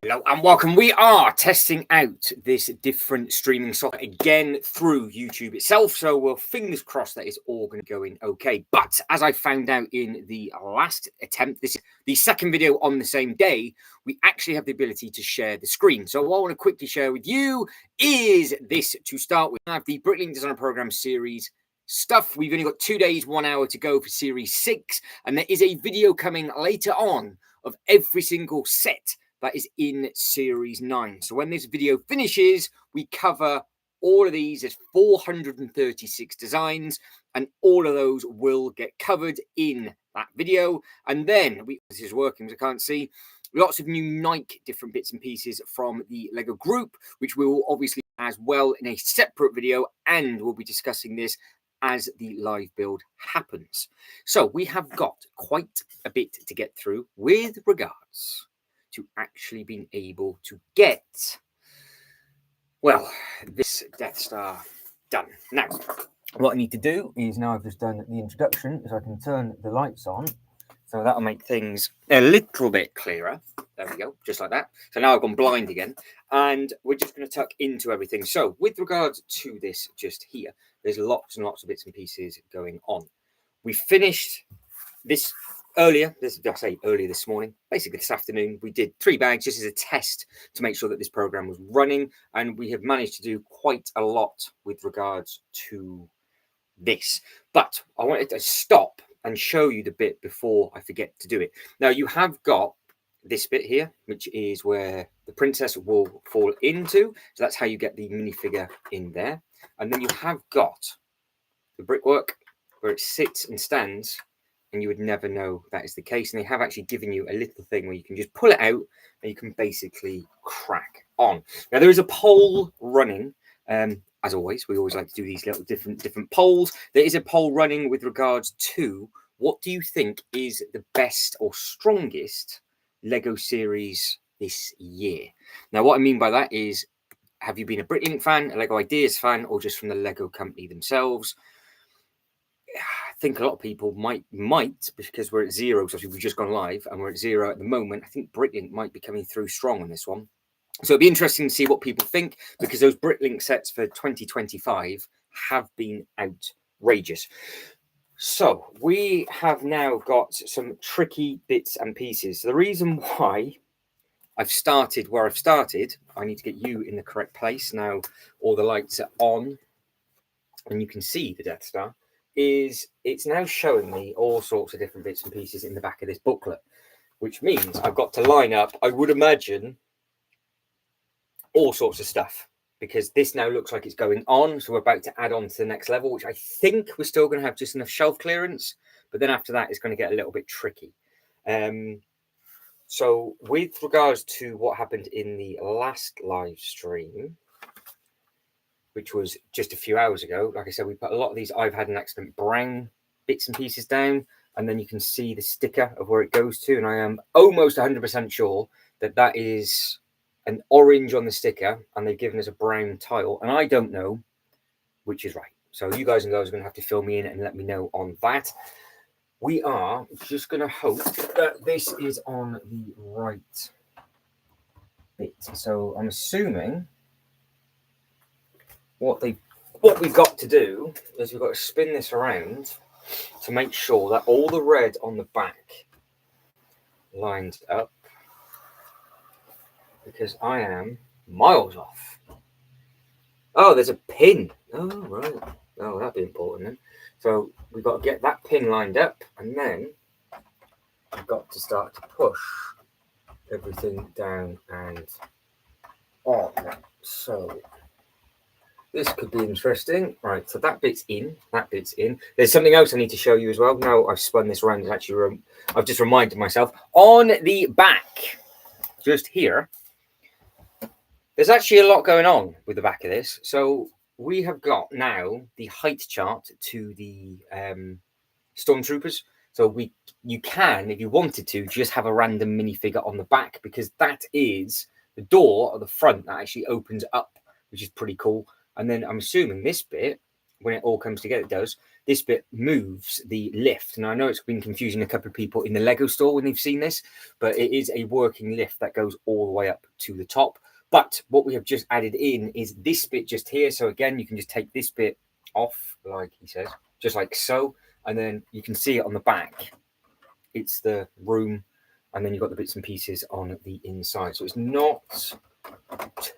Hello and welcome. We are testing out this different streaming software again through YouTube itself. So we'll fingers crossed that it's all going to go in okay. But as I found out in the last attempt, this is the second video on the same day, we actually have the ability to share the screen. So what I want to quickly share with you is this to start with. I have the Bricklink Designer Program series stuff. We've only got 2 days, 1 hour to go for series 6. And there is a video coming later on of every single set that is in series 9. So when this video finishes, we cover all of these. There's 436 designs, and all of those will get covered in that video. And then this is working, as I can't see, lots of new Nike different bits and pieces from the Lego group, which we will obviously as well in a separate video, and we'll be discussing this as the live build happens. So we have got quite a bit to get through with regards to actually being able to get, well, this Death Star done. Now, what I need to do is, now I've just done the introduction, is I can turn the lights on. So that'll make things a little bit clearer. There we go, just like that. So now I've gone blind again, and we're just going to tuck into everything. So with regards to this just here, there's lots and lots of bits and pieces going on. We finished this earlier this morning, basically this afternoon. We did 3 bags just as a test to make sure that this program was running, and we have managed to do quite a lot with regards to this. But I wanted to stop and show you the bit before I forget to do it. Now, you have got this bit here, which is where the princess will fall into. So that's how you get the minifigure in there. And then you have got the brickwork where it sits and stands, and you would never know that is the case. And they have actually given you a little thing where you can just pull it out and you can basically crack on. Now, there is a poll running. As always, we always like to do these little different polls. There is a poll running with regards to what do you think is the best or strongest Lego series this year. Now, what I mean by that is, have you been a Bricklink fan, a Lego Ideas fan, or just from the Lego company themselves? I think a lot of people might, because we're at 0, so we've just gone live and we're at 0 at the moment. I think Bricklink might be coming through strong on this one. So it'd be interesting to see what people think, because those Bricklink sets for 2025 have been outrageous. So we have now got some tricky bits and pieces. So the reason why I've started where I've started, I need to get you in the correct place. Now all the lights are on and you can see the Death Star. Is it's now showing me all sorts of different bits and pieces in the back of this booklet, which means I've got to line up, I would imagine, all sorts of stuff, because this now looks like it's going on. So we're about to add on to the next level, which I think we're still going to have just enough shelf clearance, but then after that it's going to get a little bit tricky. So with regards to what happened in the last live stream, which was just a few hours ago, like I said, we put a lot of these I've had an accident brown bits and pieces down, and then you can see the sticker of where it goes to, and I am almost 100% sure that that is an orange on the sticker, and they've given us a brown tile, and I don't know which is right. So you guys and girls are going to have to fill me in and let me know on that. We are just going to hope that this is on the right bit. So I'm assuming what we've got to do is we've got to spin this around to make sure that all the red on the back lines up, because I am miles off. Oh, there's a pin. Oh, right. Oh, that'd be important then. So we've got to get that pin lined up, and then we've got to start to push everything down and on. So this could be interesting. Right, so that bit's in. That bit's in. There's something else I need to show you as well. Now I've spun this around, it's actually, I've just reminded myself. On the back, just here, there's actually a lot going on with the back of this. So we have got now the height chart to the stormtroopers. So you can, if you wanted to, just have a random minifigure on the back, because that is the door at the front that actually opens up, which is pretty cool. And then I'm assuming this bit when it all comes together, it does. This bit moves the lift. And I know it's been confusing a couple of people in the Lego store when they've seen this, but it is a working lift that goes all the way up to the top. But what we have just added in is this bit just here. So again, you can just take this bit off, like he says, just like so. And then you can see it on the back. It's the room. And then you've got the bits and pieces on the inside. So it's not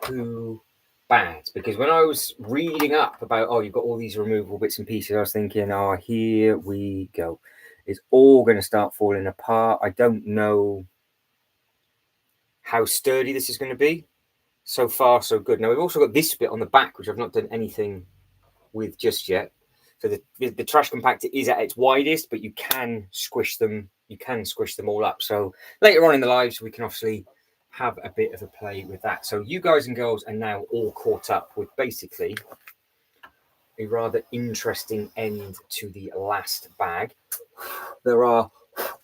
too bad, because when I was reading up about, oh, you've got all these removable bits and pieces, I was thinking, oh, here we go. It's all going to start falling apart. I don't know how sturdy this is going to be. So far, so good. Now, we've also got this bit on the back, which I've not done anything with just yet. So the trash compactor is at its widest, but you can squish them. You can squish them all up. So later on in the lives, we can obviously have a bit of a play with that. So you guys and girls are now all caught up with basically a rather interesting end to the last bag. There are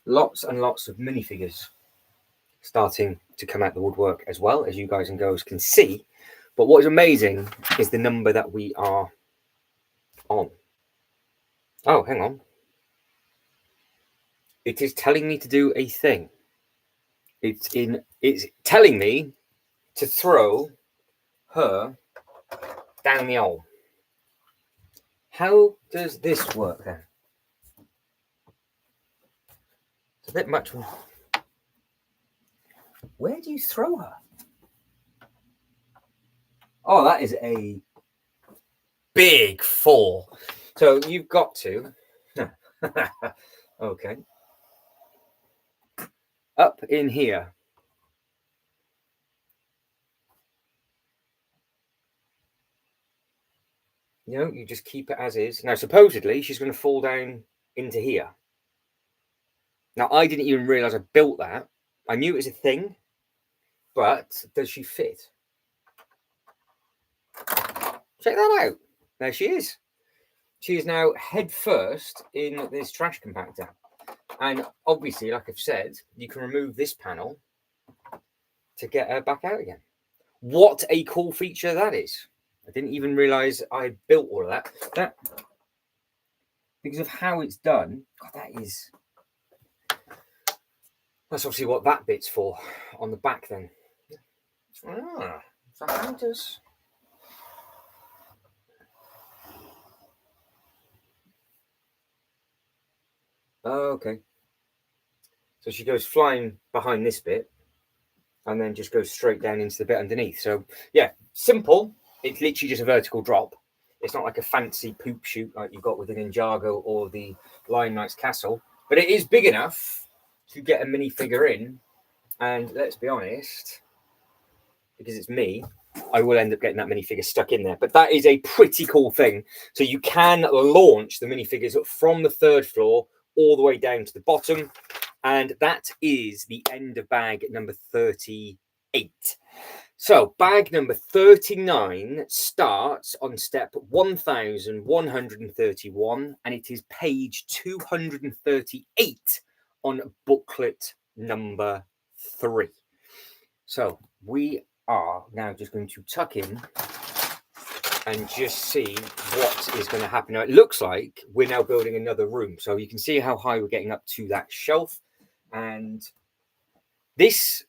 lots and lots of minifigures starting to come out the woodwork as well, as you guys and girls can see. But what is amazing is the number that we are on. Oh, hang on. It is telling me to do a thing. It's telling me to throw her down the hole. How does this work then? It's a bit much. Where do you throw her? Oh, that is a big fall. So you've got to. Okay. Up in here. You know, you just keep it as is. Now, supposedly, she's going to fall down into here. Now, I didn't even realize I built that. I knew it was a thing, but does she fit? Check that out. There she is. She is now head first in this trash compactor. And obviously, like I've said, you can remove this panel to get her back out again. What a cool feature that is. I didn't even realize I had built all of that. Because of how it's done, God, that's obviously what that bit's for on the back then. Ah, so how does... Oh, okay. So she goes flying behind this bit and then just goes straight down into the bit underneath. So yeah, simple. It's literally just a vertical drop. It's not like a fancy poop chute like you've got with the Ninjago or the Lion Knight's Castle, but it is big enough to get a minifigure in. And let's be honest, because it's me, I will end up getting that minifigure stuck in there. But that is a pretty cool thing. So you can launch the minifigures from the third floor all the way down to the bottom. And that is the end of bag number 38. So bag number 39 starts on step 1131, and it is page 238 on booklet number 3. So we are now just going to tuck in and just see what is going to happen. Now, it looks like we're now building another room. So you can see how high we're getting up to that shelf. And this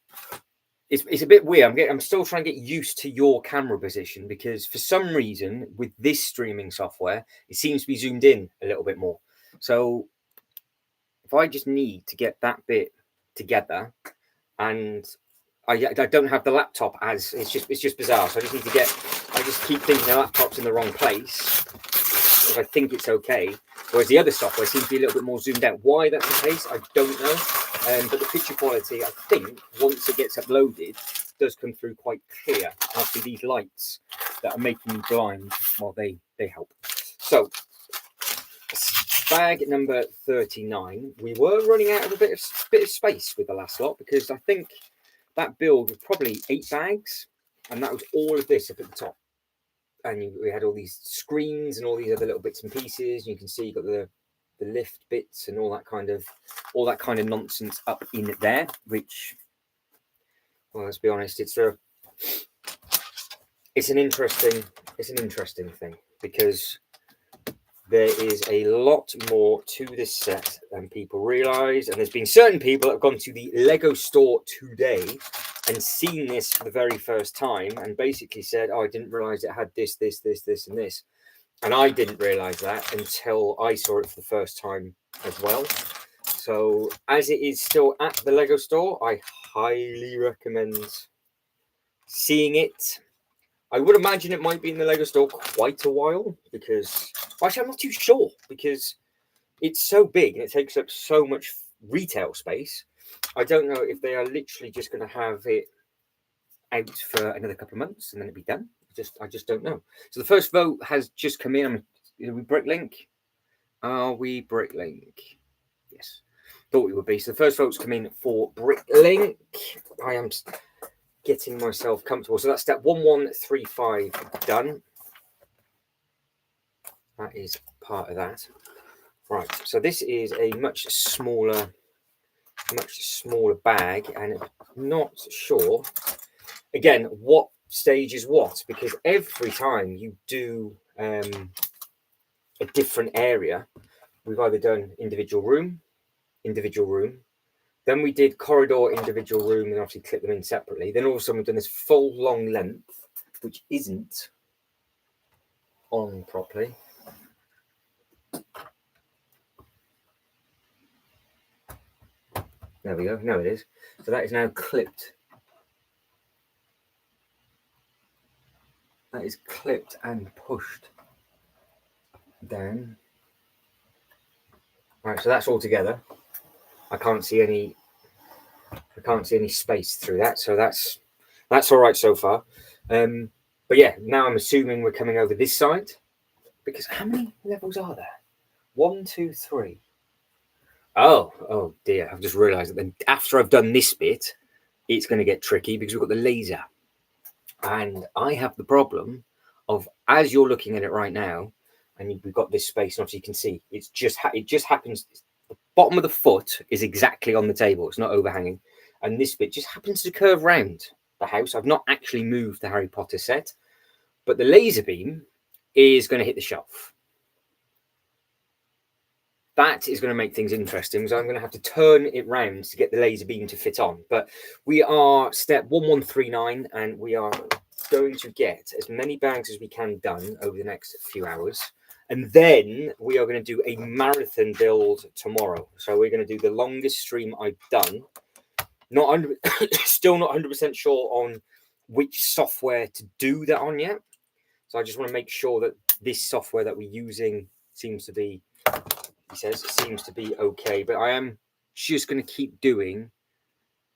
is a bit weird. I'm still trying to get used to your camera position, because for some reason with this streaming software, it seems to be zoomed in a little bit more. So if I just need to get that bit together, and I don't have the laptop as it's just bizarre. So I just keep thinking the laptop's in the wrong place. If I think it's okay, whereas the other software seems to be a little bit more zoomed out. Why that's the case, I don't know. But the picture quality, I think, once it gets uploaded, does come through quite clear. After these lights that are making me blind, well, they help. So, bag number 39. We were running out of a bit of space with the last lot, because I think that build was probably 8 bags, and that was all of this up at the top. And we had all these screens and all these other little bits and pieces. You can see you got the lift bits and all that kind of nonsense up in there. Which, well, let's be honest, it's an interesting thing, because there is a lot more to this set than people realize. And there's been certain people that have gone to the Lego store today and seen this for the very first time and basically said, oh, I didn't realize it had this, this, this, this, and this. And I didn't realize that until I saw it for the first time as well. So as it is still at the Lego store, I highly recommend seeing it. I would imagine it might be in the Lego store quite a while because, actually, I'm not too sure because it's so big and it takes up so much retail space. I don't know if they are literally just going to have it out for another couple of months and then it'll be done. I just don't know. So the first vote has just come in. Are we Bricklink? Are we Bricklink? Yes. Thought we would be. So the first vote's come in for Bricklink. I am getting myself comfortable. So that's step 1135 done. That is part of that. Right. So this is a much smaller bag, and I'm not sure again what stage is what, because every time you do a different area, we've either done individual room, then we did corridor, individual room, and obviously clip them in separately. Then all of a sudden we've done this full long length, which isn't on properly. There we go. No, it is. So that is now clipped. That is clipped and pushed down. Right, so that's all together. I can't see any space through that, so that's all right so far. But yeah, now I'm assuming we're coming over this side, because how many levels are there? 1, 2, 3. Oh dear! I've just realised that then after I've done this bit, it's going to get tricky because we've got the laser, and I have the problem of, as you're looking at it right now, and we've got this space, and obviously you can see it just happens. The bottom of the foot is exactly on the table; it's not overhanging, and this bit just happens to curve round the house. I've not actually moved the Harry Potter set, but the laser beam is going to hit the shelf. That is going to make things interesting because I'm going to have to turn it round to get the laser beam to fit on. But we are step 1139 and we are going to get as many bags as we can done over the next few hours. And then we are going to do a marathon build tomorrow. So we're going to do the longest stream I've done. Still not 100% sure on which software to do that on yet. So I just want to make sure that this software that we're using seems to be okay, but I am just going to keep doing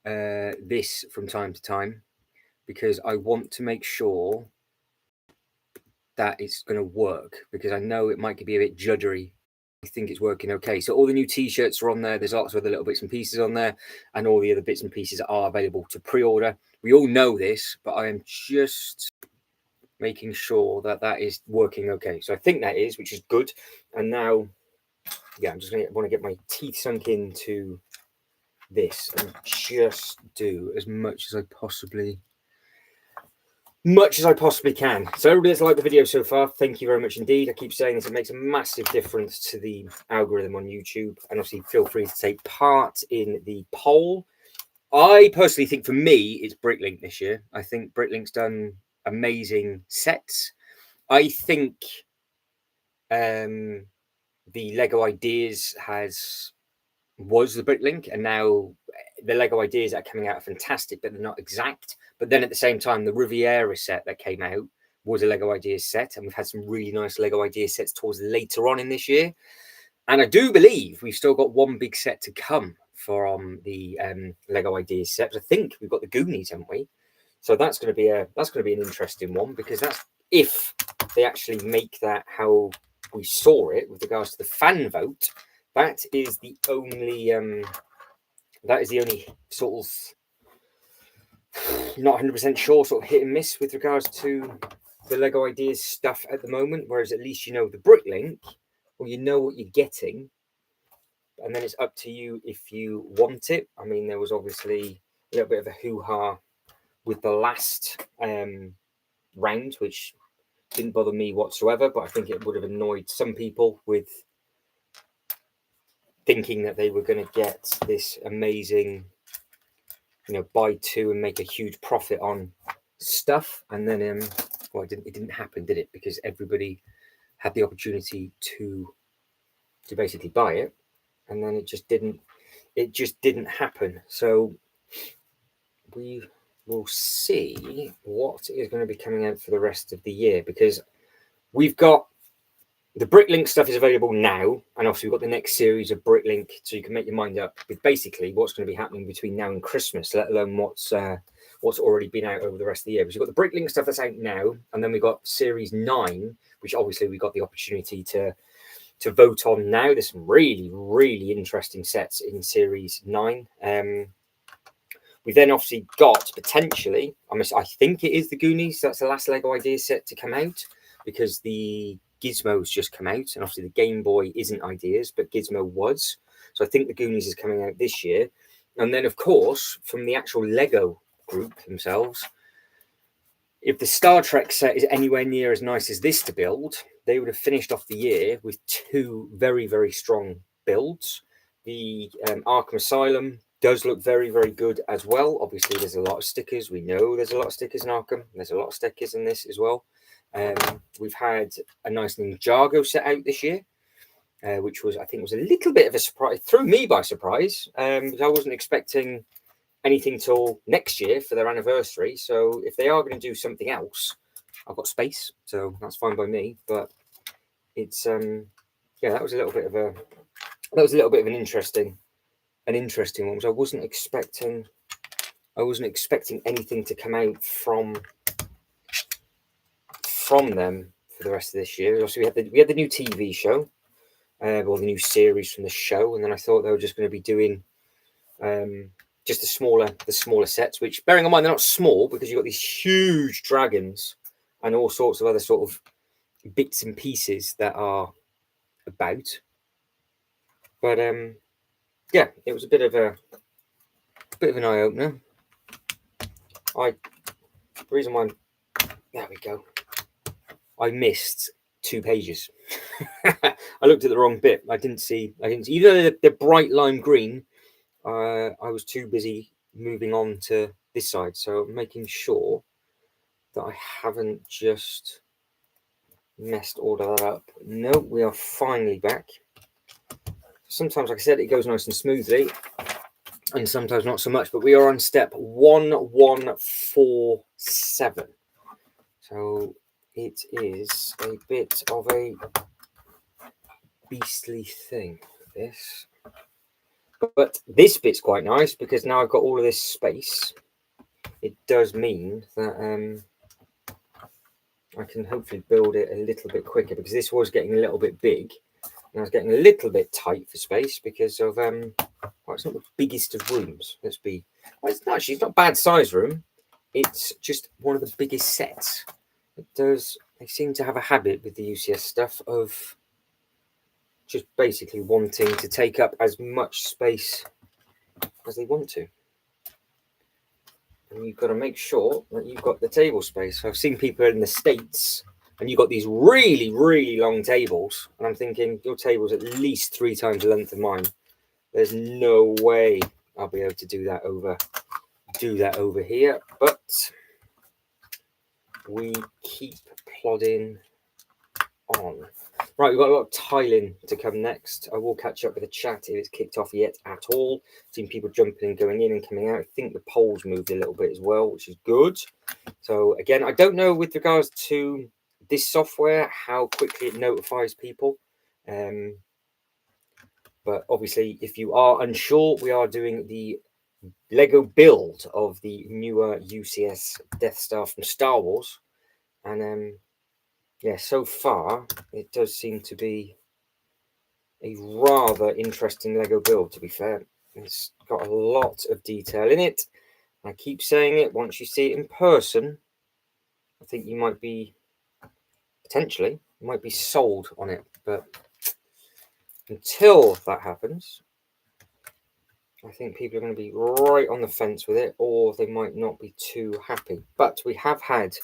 this from time to time because I want to make sure that it's going to work, because I know it might be a bit juddery. I think it's working okay. So all the new t-shirts are on there. There's lots of other little bits and pieces on there, and all the other bits and pieces are available to pre-order. We all know this, but I am just making sure that that is working okay. So I think that is, which is good. And now, yeah, I'm just going to want to get my teeth sunk into this and just do as much as I possibly can. So everybody that's liked the video so far, thank you very much indeed. I keep saying this, it makes a massive difference to the algorithm on YouTube, and obviously feel free to take part in the poll. I personally think for me it's Bricklink this year. I think Bricklink's done amazing sets. I think the Lego Ideas was the Bricklink, and now the Lego Ideas that are coming out are fantastic, but they're not exact. But then at the same time, the Riviera set that came out was a Lego Ideas set, and we've had some really nice Lego Ideas sets towards later on in this year. And I do believe we've still got one big set to come from the Lego Ideas set. I think we've got the Goonies, haven't we? So that's going to be an interesting one, because that's if they actually make that how we saw it with regards to the fan vote. That is the only sort of not 100% sure sort of hit and miss with regards to the Lego Ideas stuff at the moment. Whereas at least you know the Bricklink, well, you know what you're getting, and then it's up to you if you want it. I mean, there was obviously a little bit of a hoo-ha with the last round, which Didn't bother me whatsoever, but I think it would have annoyed some people with thinking that they were going to get this amazing, buy two and make a huge profit on stuff. And then, well, it didn't happen, did it? Because everybody had the opportunity to basically buy it, and then it just didn't happen. So we will see what is going to be coming out for the rest of the year, because we've got the Bricklink stuff is available now, and obviously we've got the next series of Bricklink, so you can make your mind up with basically what's going to be happening between now and Christmas, let alone what's already been out over the rest of the year. Because we've got the Bricklink stuff that's out now, and then we've got Series 9, which obviously we got the opportunity to vote on now. There's some really, really interesting sets in Series 9. We've then obviously got potentially, I think it is the Goonies. That's the last Lego Ideas set to come out, because the Gizmo's just come out, and obviously the Game Boy isn't Ideas, but Gizmo was. So I think the Goonies is coming out this year. And then, of course, from the actual Lego group themselves, if the Star Trek set is anywhere near as nice as this to build, they would have finished off the year with two very, very strong builds. The Arkham Asylum does look very, very good as well. Obviously, there's a lot of stickers. We know there's a lot of stickers in Arkham. There's a lot of stickers in this as well. We've had a nice Ninjago set out this year, which I think was a little bit of a surprise. It threw me by surprise, because I wasn't expecting anything till next year for their anniversary. So if they are going to do something else, I've got space, so that's fine by me. But it's that was a little bit of an interesting one, because I wasn't expecting anything to come out from them for the rest of this year. Also, we had the new TV show, or the new series from the show, and then I thought they were just going to be doing just the smaller sets, which, bearing in mind, they're not small, because you've got these huge dragons and all sorts of other sort of bits and pieces that are about. But yeah, it was a bit of an eye opener. The reason why there we go. I missed 2 pages. I looked at the wrong bit. I didn't see either the bright lime green. I was too busy moving on to this side, so making sure that I haven't just messed all of that up. No, we are finally back. Sometimes, like I said, it goes nice and smoothly, and sometimes not so much, but we are on step 1147. So it is a bit of a beastly thing, this. But this bit's quite nice, because now I've got all of this space. It does mean that I can hopefully build it a little bit quicker, because this was getting a little bit big, and I was getting a little bit tight for space because of well, it's not the biggest of rooms. Well, it's not a bad size room. It's just one of the biggest sets. They seem to have a habit with the UCS stuff of just basically wanting to take up as much space as they want to. And you've got to make sure that you've got the table space. I've seen people in the States, and you've got these really, really long tables, and I'm thinking, your table's at least 3 times the length of mine. There's no way I'll be able to do that over here. But we keep plodding on. Right, we've got a lot of tiling to come next. I will catch up with the chat if it's kicked off yet at all. Seen people jumping and going in and coming out. I think the polls moved a little bit as well, which is good. So again, I don't know with regards to this software how quickly it notifies people. But obviously, if you are unsure, we are doing the Lego build of the newer UCS Death Star from Star Wars. And yeah, so far, it does seem to be a rather interesting Lego build, to be fair. It's got a lot of detail in it. I keep saying it, once you see it in person, I think you might be, potentially, sold on it. But until that happens, I think people are going to be right on the fence with it, or they might not be too happy. But we have had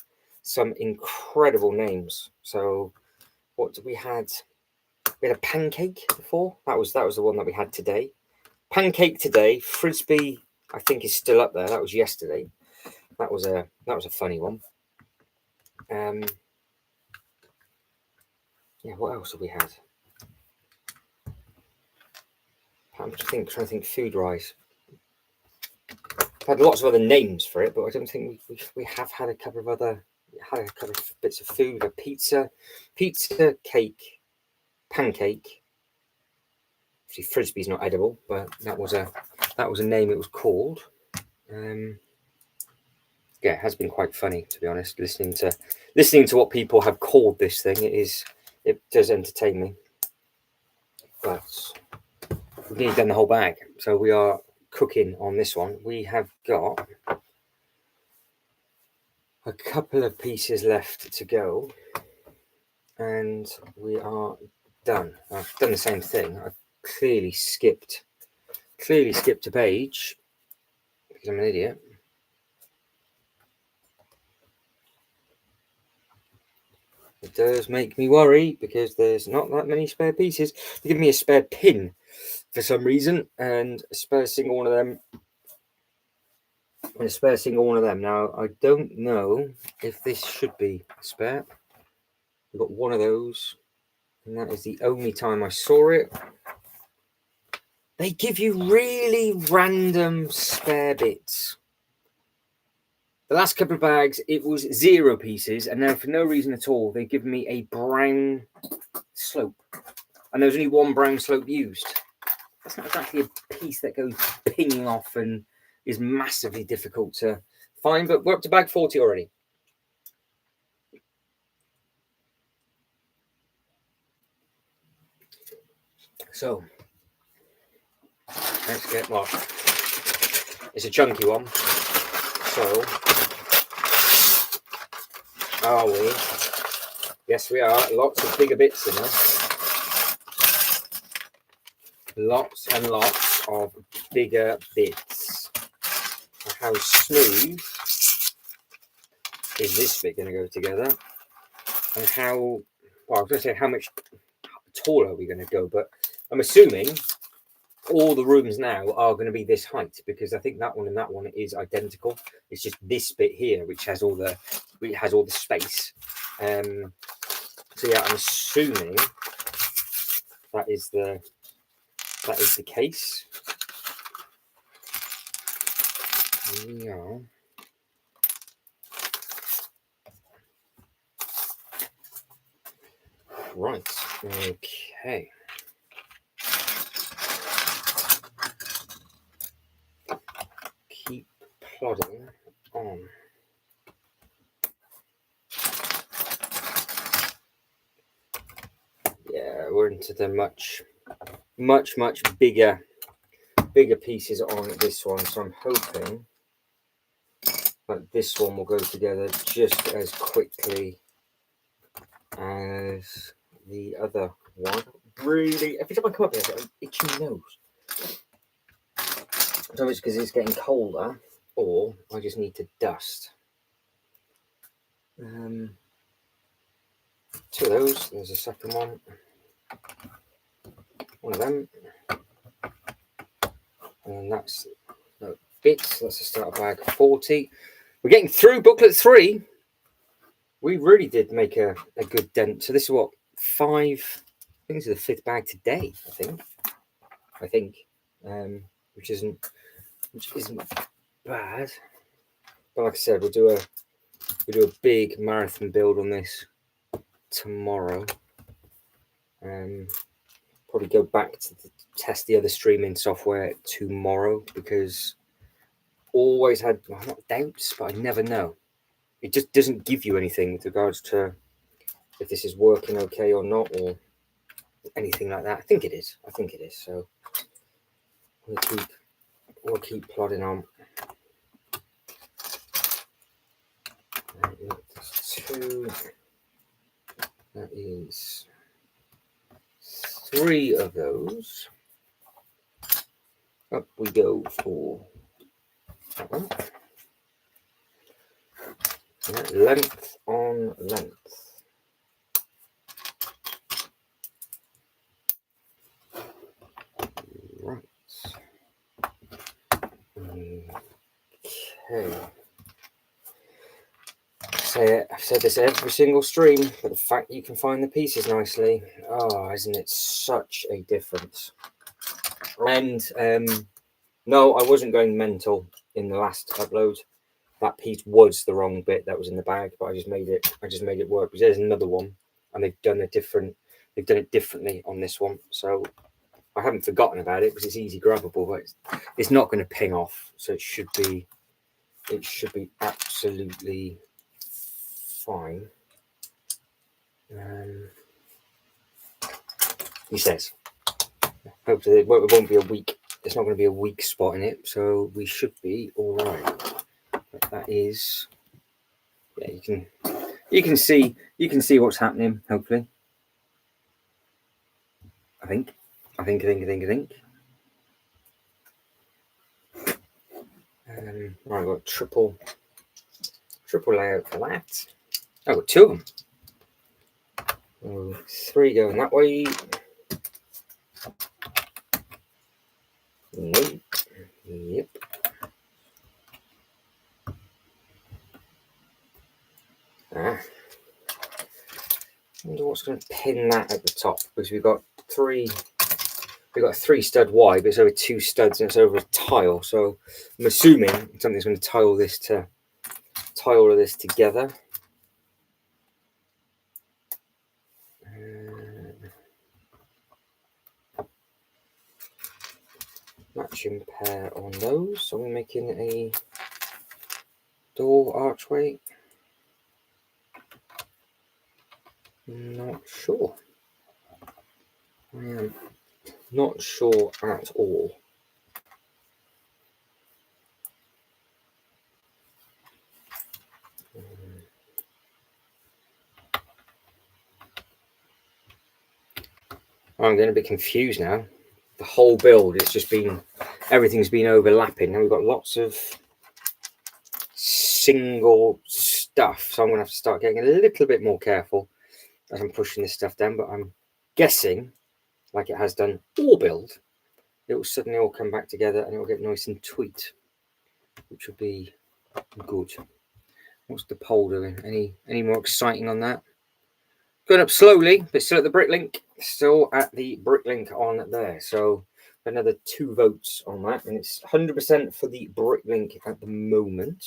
some incredible names. So what did we had? We had a pancake before. That was the one that we had today. Pancake today. Frisbee, I think, is still up there. That was yesterday. That was a funny one. Yeah, what else have we had? I'm trying to think food rise. I've had lots of other names for it, but I don't think we have had a couple of other bits of food. A pizza, cake, pancake. Obviously, Frisbee's not edible, but that was a name it was called. Yeah, it has been quite funny, to be honest, listening to what people have called this thing. It does entertain me. But we've nearly done the whole bag, so we are cooking on this one. We have got a couple of pieces left to go, and we are done. I've done the same thing. I've clearly skipped a page because I'm an idiot. It does make me worry because there's not that many spare pieces. They give me a spare pin for some reason, and a spare single one of them. Now, I don't know if this should be a spare. We've got one of those, and that is the only time I saw it. They give you really random spare bits. The last couple of bags, it was 0 pieces, and now for no reason at all, they've given me a brown slope. And there was only one brown slope used. That's not exactly a piece that goes pinging off and is massively difficult to find, but we're up to bag 40 already. So, let's get what? It's a chunky one. So, are we? Yes, we are. Lots of bigger bits in there. Lots and lots of bigger bits. How smooth is this bit going to go together? And how, well, I was going to say how much taller are we going to go, but I'm assuming all the rooms now are going to be this height, because I think that one and that one is identical. It's just this bit here which has all the space. So yeah, I'm assuming that is the case. Yeah. Right. Okay. Keep plodding on. Yeah, we're into the much bigger pieces on this one, so I'm hoping that this one will go together just as quickly as the other one. Really, every time I come up here, I get an itchy nose. I don't know if it's because it's getting colder, or I just need to dust. 2 of those. There's a second one. One of them. And that's the bits. That's the start of bag 40. We're getting through booklet 3. We really did make a good dent. So this is what, 5? I think this is the 5th bag today. I think, which isn't bad. But like I said, we'll do a big marathon build on this tomorrow. Probably go back to test the other streaming software tomorrow, because always had, well, not doubts, but I never know. It just doesn't give you anything with regards to if this is working okay or not, or anything like that. I think it is. So we'll keep plodding on. That's 2. That is 3 of those. Up we go for that one. Length on length. Right. Okay. I've said this every single stream, but the fact you can find the pieces nicely, oh, isn't it such a difference? And no, I wasn't going mental in the last upload. That piece was the wrong bit that was in the bag, but I just made it work because there's another one, and they've done it differently on this one. So I haven't forgotten about it because it's easy grabbable, but it's not going to ping off, so it should be absolutely fine. He says, hopefully it won't be a weak. It's not going to be a weak spot in it, so we should be all right. But that is, yeah, you can see what's happening. Hopefully, I think. Right, I've got triple layout for that. I've got two of them. Oh, three going that way. Nope. Yep. I wonder what's going to pin that at the top, because we've got a 3 stud wide, but it's over 2 studs and it's over a tile. So I'm assuming something's going to tie all of this together. Matching pair on those. So we're making a door archway. Not sure. I am not sure at all. I'm getting a bit confused now. The whole build, everything's been overlapping. Now we've got lots of single stuff, so I'm going to have to start getting a little bit more careful as I'm pushing this stuff down. But I'm guessing, like it has done all build, it will suddenly all come back together and it will get nice and tweet, which will be good. What's the pole doing? Any more exciting on that? Going up slowly, but still at the Bricklink. Still at the Bricklink on there. So another 2 votes on that, and it's 100% for the Bricklink at the moment.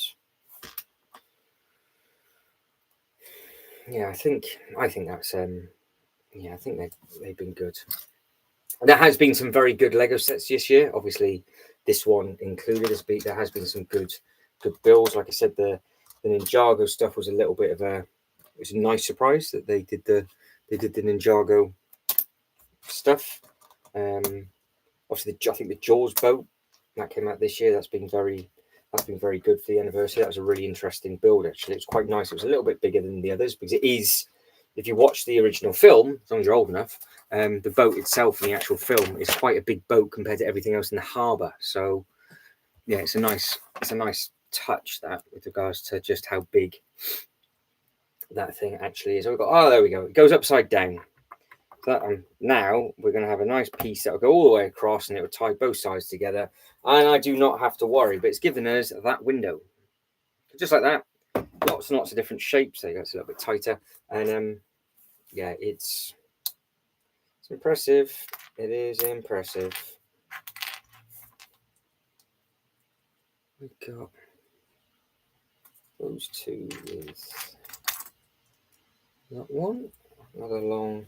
Yeah, I think that's yeah, I think they've been good. There has been some very good Lego sets this year. Obviously, this one included. There has been some good builds. Like I said, the Ninjago stuff was a little bit of a nice surprise that they did the Ninjago stuff. Obviously, I think the Jaws boat that came out this year, that's been very good for the anniversary. That was a really interesting build, actually. It was quite nice. It was a little bit bigger than the others because it is, if you watch the original film, as long as you're old enough, the boat itself in the actual film is quite a big boat compared to everything else in the harbour. So yeah, it's a nice touch, that, with regards to just how big that thing actually is. So we've got, oh, there we go. It goes upside down. Now we're going to have a nice piece that will go all the way across and it will tie both sides together. And I do not have to worry, but it's given us that window. Just like that. Lots and lots of different shapes. There you go. It's a little bit tighter. And yeah, it's impressive. It is impressive. We got those two with that one. Another long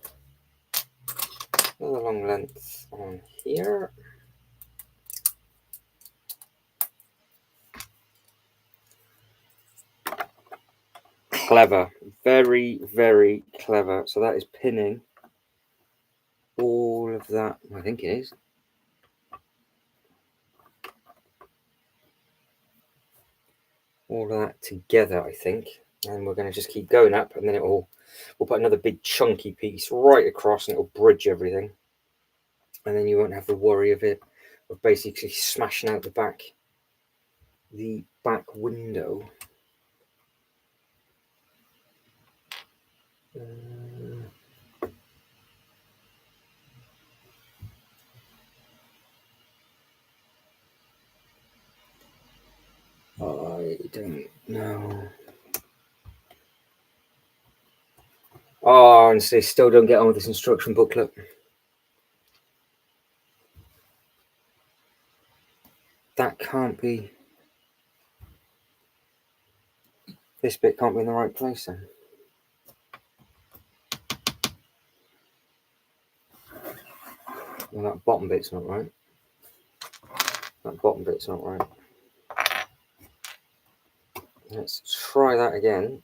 length on here. Clever, very, very clever. So that is pinning all of that. I think it is. All of that together, I think. And we're going to just keep going up, and then we'll put another big chunky piece right across, and it'll bridge everything. And then you won't have the worry of basically smashing out the back window. don't know. Oh, honestly, still don't get on with this instruction booklet. That can't be. This bit can't be in the right place then. Well, that bottom bit's not right. That bottom bit's not right. Let's try that again.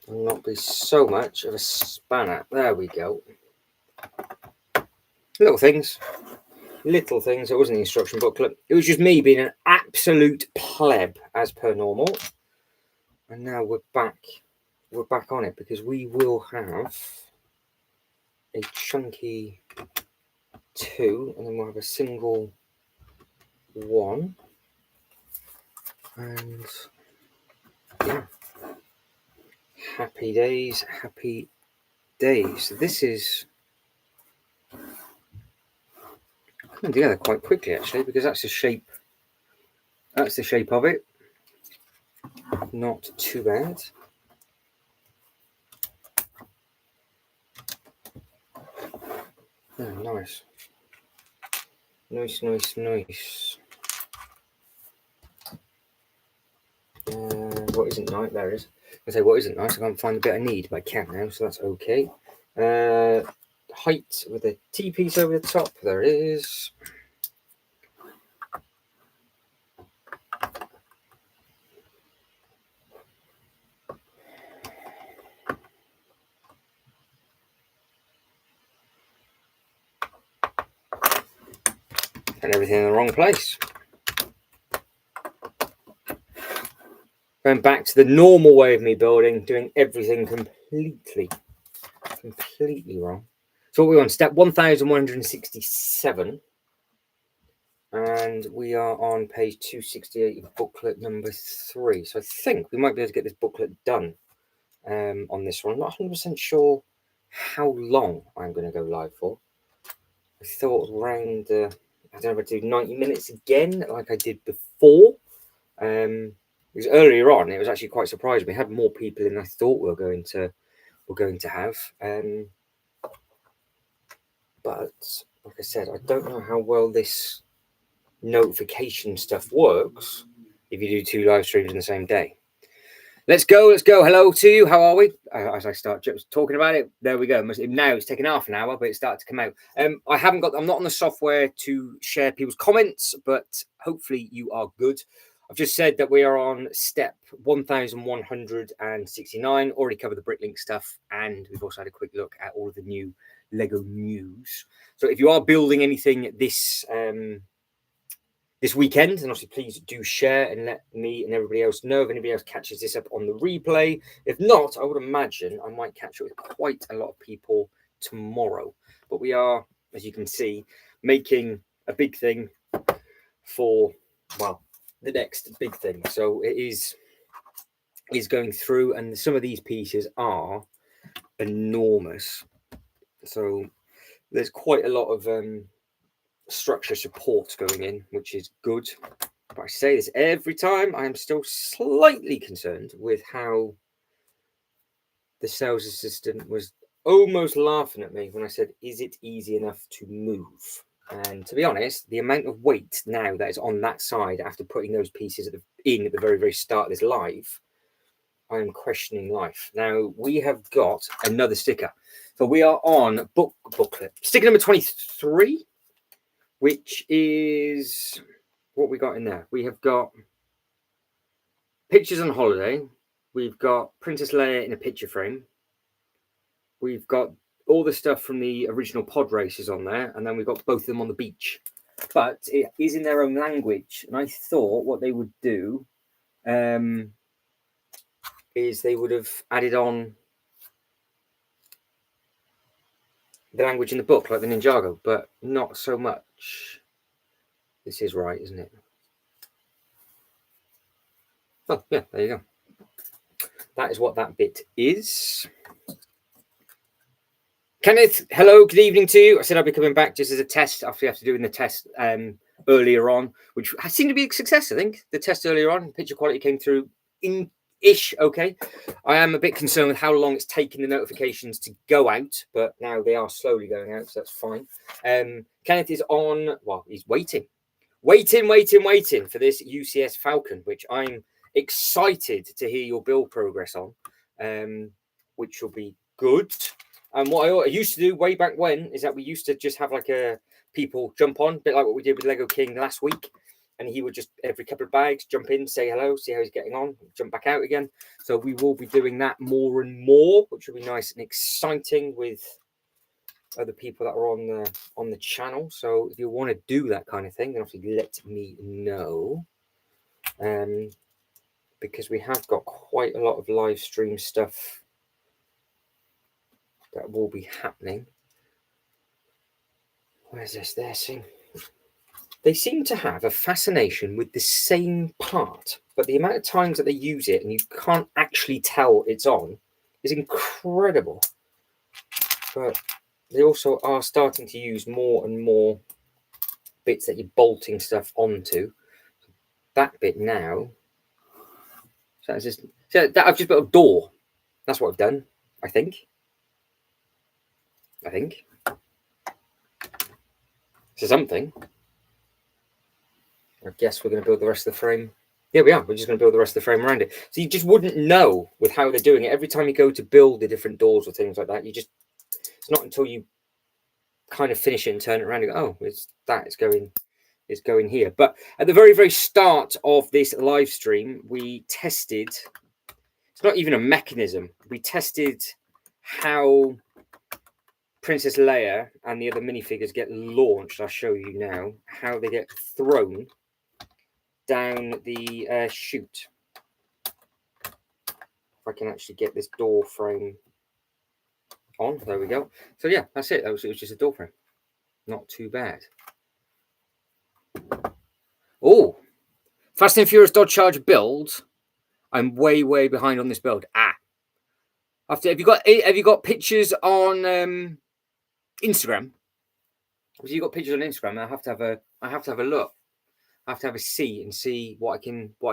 And not be so much of a spanner. There we go. Little things. Little things. It wasn't the instruction booklet. It was just me being an absolute pleb as per normal. And now we're back. We're back on it because we will have a chunky 2 and then we'll have a single 1. And yeah. Happy days, happy days. So this is coming together quite quickly actually, because that's the shape. That's the shape of it. Not too bad. Oh, nice. Nice. What isn't nice? There it is. I say what isn't nice. I can't find the bit I need, but I can now, so that's okay. Height with a T piece over the top. There it is. And everything in the wrong place. Going back to the normal way of me building, doing everything completely wrong. So what we're on step 1167, and we are on page 268 of booklet number 3. So I think we might be able to get this booklet done on this one. I'm not 100% sure how long I'm going to go live for. I thought around, I don't know if I do 90 minutes again, like I did before. Because earlier on, it was actually quite surprising. We had more people than I thought we were going to have. But like I said, I don't know how well this notification stuff works if you do 2 live streams in the same day. Let's go. Hello to you. How are we? As I start talking about it, there we go. Now it's taken half an hour, but it started to come out. I'm not on the software to share people's comments, but hopefully you are good. I've just said that we are on step 1169. Already covered the Bricklink stuff, and we've also had a quick look at all of the new Lego news. So if you are building anything this weekend, and obviously please do share and let me and everybody else know if anybody else catches this up on the replay. If not, I would imagine I might catch up with quite a lot of people tomorrow. But we are, as you can see, making a big thing for, well, the next big thing. So it is going through, and some of these pieces are enormous. So there's quite a lot of structure support going in, which is good. But I say this every time, I am still slightly concerned with how the sales assistant was almost laughing at me when I said, is it easy enough to move? And to be honest, the amount of weight now that is on that side after putting those pieces at the very, very start of this live, I am questioning life. Now, we have got another sticker. So we are on booklet. Sticker number 23, which is what we got in there. We have got Pictures on Holiday. We've got Princess Leia in a picture frame. We've got all the stuff from the original pod races on there, and then we've got both of them on the beach. But it is in their own language, and I thought what they would do is they would have added on the language in the book, like the Ninjago, but not so much. This is right, isn't it? Oh, yeah, there you go. That is what that bit is. Kenneth, hello, good evening to you. I said I'd be coming back just as a test after you have to do in the test earlier on, which seemed to be a success. I think the test earlier on, picture quality came through in ish okay. I am a bit concerned with how long it's taking the notifications to go out, but now they are slowly going out, so that's fine. Kenneth is on, well, he's waiting for this UCS Falcon, which I'm excited to hear your build progress on, which will be good. And what I used to do way back when is that we used to just have like a people jump on, a bit like what we did with Lego King last week. And he would just, every couple of bags, jump in, say hello, see how he's getting on, jump back out again. So we will be doing that more and more, which will be nice and exciting with other people that are on the channel. So if you want to do that kind of thing, then obviously let me know. Because we have got quite a lot of live stream stuff that will be happening. Where's this? There, see. They seem to have a fascination with the same part, but the amount of times that they use it and you can't actually tell it's on is incredible. But they also are starting to use more and more bits that you're bolting stuff onto. That bit now. So it's just so that I've just built a door. That's what I've done. I think. So something. I guess we're going to build the rest of the frame. Yeah, we are. We're just going to build the rest of the frame around it. So you just wouldn't know with how they're doing it. Every time you go to build the different doors or things like that, it's not until you kind of finish it and turn it around and go, oh, it's going here. But at the very, very start of this live stream, we tested, it's not even a mechanism. We tested how Princess Leia and the other minifigures get launched. I'll show you now how they get thrown down the chute. If I can actually get this door frame on, there we go. So yeah, that's it. It was just a door frame. Not too bad. Oh, Fast and Furious Dodge Charger build. I'm way behind on this build. Have you got pictures on Instagram? Have you got pictures on Instagram? I have to have a look. I have to have a see and see what I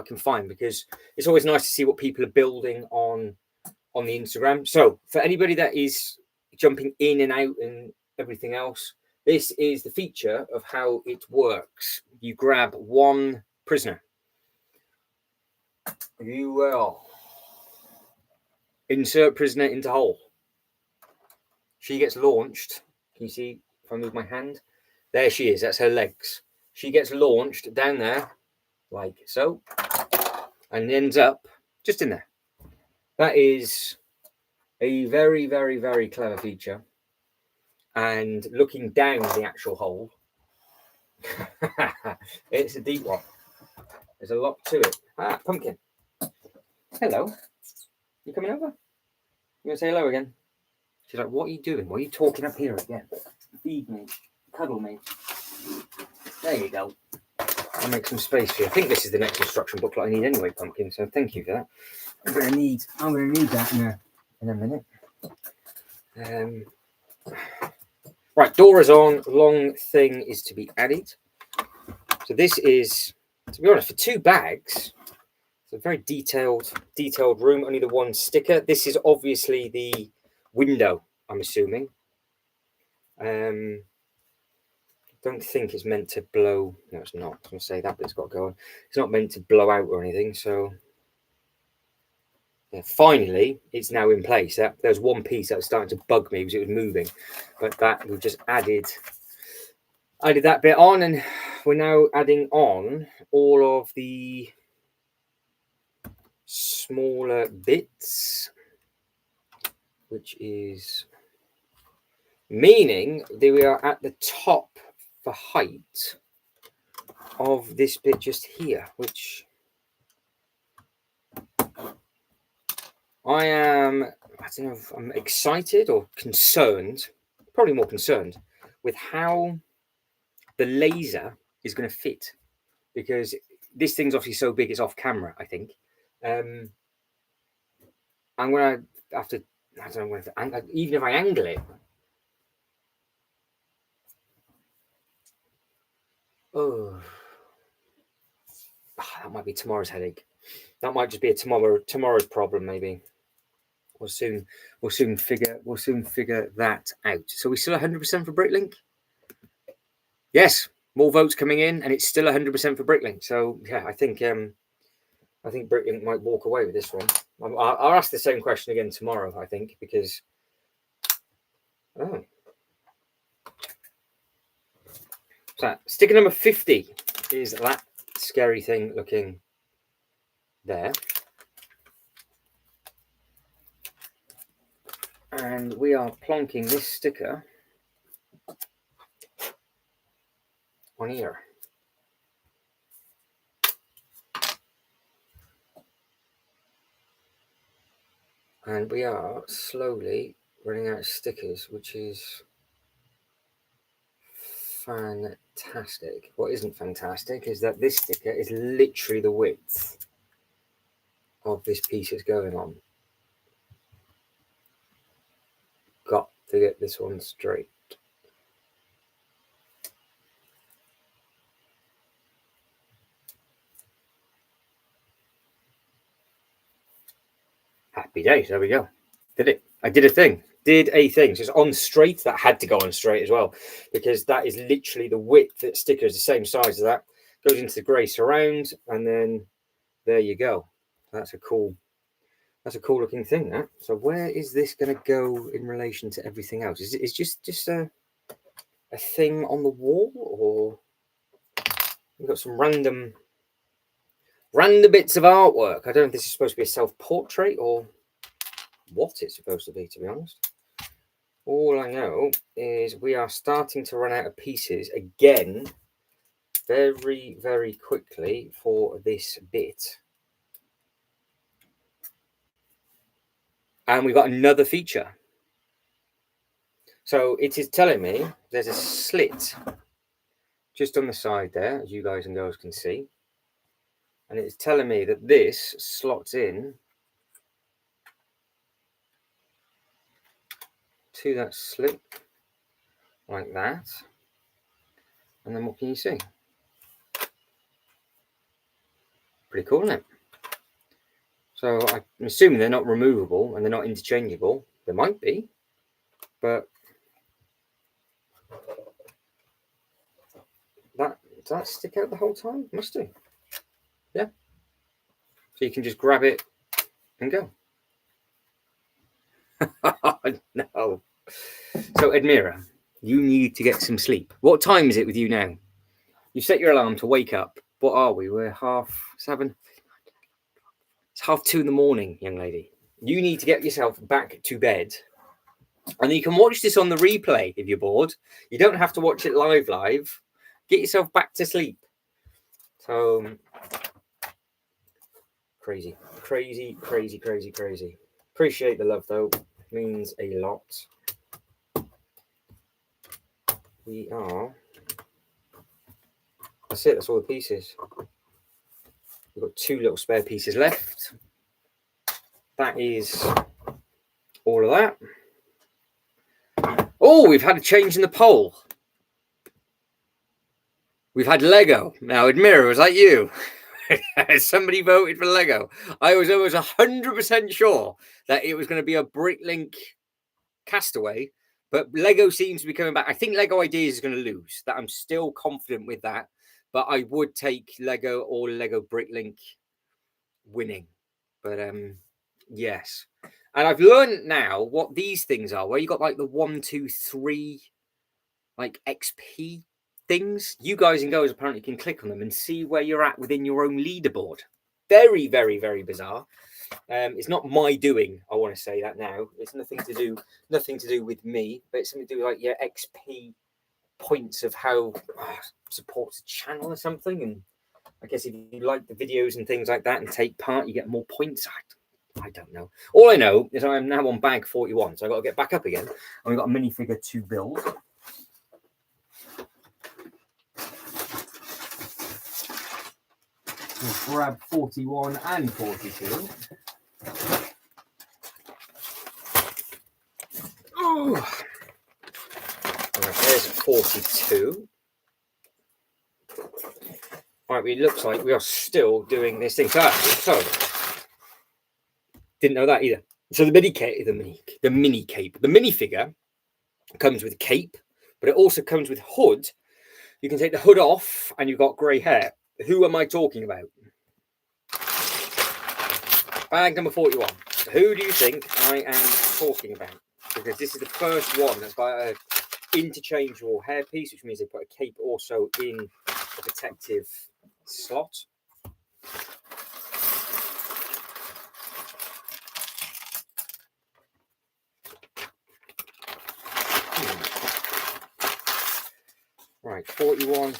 can find, because it's always nice to see what people are building on the Instagram. So for anybody that is jumping in and out and everything else, this is the feature of how it works. You grab one prisoner. You will insert prisoner into hole. She gets launched. Can you see if I move my hand? There she is. That's her legs. She gets launched down there like so and ends up just in there. That is a very, very, very clever feature. And looking down the actual hole, it's a deep one. There's a lot to it. Pumpkin. Hello. You coming over? You gonna say hello again? She's like, what are you doing? What are you talking up here again? Feed me. Cuddle me. There you go. I'll make some space for you. I think this is the next instruction booklet I need anyway, Pumpkin. So thank you for that. I'm gonna need that in a minute. Right, door is on. Long thing is to be added. So this is, to be honest, for 2 bags. It's a very detailed room. Only the one sticker. This is obviously the window, I'm assuming. Don't think it's meant to blow. No, it's not. I was going to say that bit's got to go on. It's not meant to blow out or anything. So yeah, finally, it's now in place. There's one piece that was starting to bug me because it was moving, but that we just added that bit on, and we're now adding on all of the smaller bits, which is meaning that we are at the top for height of this bit just here, which I don't know if I'm excited or concerned, probably more concerned with how the laser is going to fit, because this thing's obviously so big it's off camera, I think. I'm going to have to, I don't know, even if I angle it, Oh, that might be tomorrow's headache. That might just be a tomorrow's problem, maybe. We'll soon figure that out. So we still 100% for Bricklink? Yes, more votes coming in, and it's still 100% for Bricklink. So yeah, I think Bricklink might walk away with this one. I'll ask the same question again tomorrow, I think, because so sticker number 50 is that scary thing looking there. And we are plonking this sticker on here. And we are slowly running out of stickers, which is fantastic. What isn't fantastic is that this sticker is literally the width of this piece it's going on. Got to get this one straight. Happy days. There we go. Did it. I did a thing. So it's on straight. That had to go on straight as well, because that is literally the width. That sticker is the same size as that. Goes into the grey surround, and then there you go. That's a cool looking thing. That. So where is this going to go in relation to everything else? Is it just a thing on the wall, or we've got some random bits of artwork? I don't know if this is supposed to be a self-portrait or what it's supposed to be, to be honest. All I know is we are starting to run out of pieces again very, very quickly for this bit. And we've got another feature. So it is telling me there's a slit just on the side there, as you guys and girls can see. And it's telling me that this slots in to that slit like that. And then what can you see? Pretty cool, isn't it? So I'm assuming they're not removable and they're not interchangeable. They might be, but does that stick out the whole time? Must do. Yeah. So you can just grab it and go. No. So Admira, you need to get some sleep. What time is it with you now? You set your alarm to wake up. What are we? We're 7:30. It's 2:30 in the morning, young lady. You need to get yourself back to bed. And you can watch this on the replay if you're bored. You don't have to watch it live. Get yourself back to sleep. So crazy. Appreciate the love, though. Means a lot. We are. That's it. That's all the pieces. We've got 2 little spare pieces left. That is all of that. Oh, we've had a change in the poll. We've had Lego. Now, Admira, was that you? Somebody voted for Lego. I was almost 100% sure that it was going to be a Bricklink Castaway, but Lego seems to be coming back. I think Lego Ideas is going to lose. That I'm still confident with that, but I would take Lego or Lego Bricklink winning. But yes, and I've learned now what these things are. Where you got like the 1, 2, 3, like XP things. You guys and girls apparently can click on them and see where you're at within your own leaderboard. Very, very, very bizarre. It's not my doing. I want to say that now. It's nothing to do with me, but it's something to do with like your XP points of how supports a channel or something. And I guess if you like the videos and things like that and take part, you get more points. I don't know. All I know is I am now on bag 41, so I've got to get back up again. And we've got a minifigure to build. We'll grab 41 and 42. Oh, right, there's 42. Right, it looks like we are still doing this thing. So didn't know that either. So the mini figure comes with a cape, but it also comes with hood. You can take the hood off, and you've got grey hair. Who am I talking about? Bag number 41. Who do you think I am talking about? Because this is the first one that's got an interchangeable hairpiece, which means they put a cape also in the protective slot. Right, 41.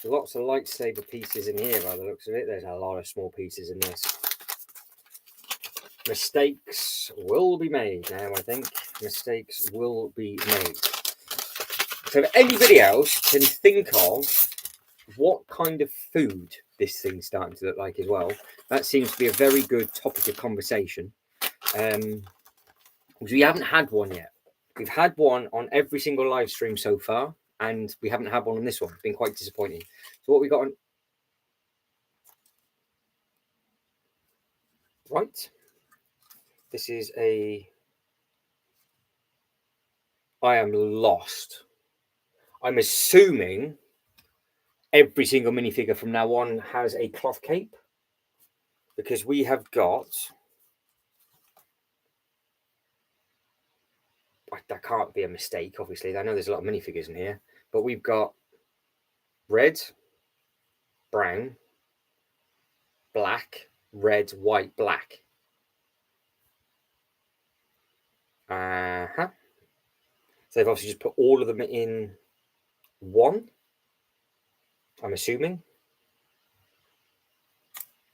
Lots of lightsaber pieces in here by the looks of it. There's a lot of small pieces in this. Mistakes will be made now, I think. Mistakes will be made. So if anybody else can think of what kind of food this thing's starting to look like as well, that seems to be a very good topic of conversation. Because we haven't had one yet. We've had one on every single live stream so far, and we haven't had one on this one. It's been quite disappointing. So what we got on... Right. This is a... I am lost. I'm assuming every single minifigure from now on has a cloth cape, because we have got... That can't be a mistake, obviously. I know there's a lot of minifigures in here, but we've got red, brown, black, red, white, black. So they've obviously just put all of them in one, I'm assuming.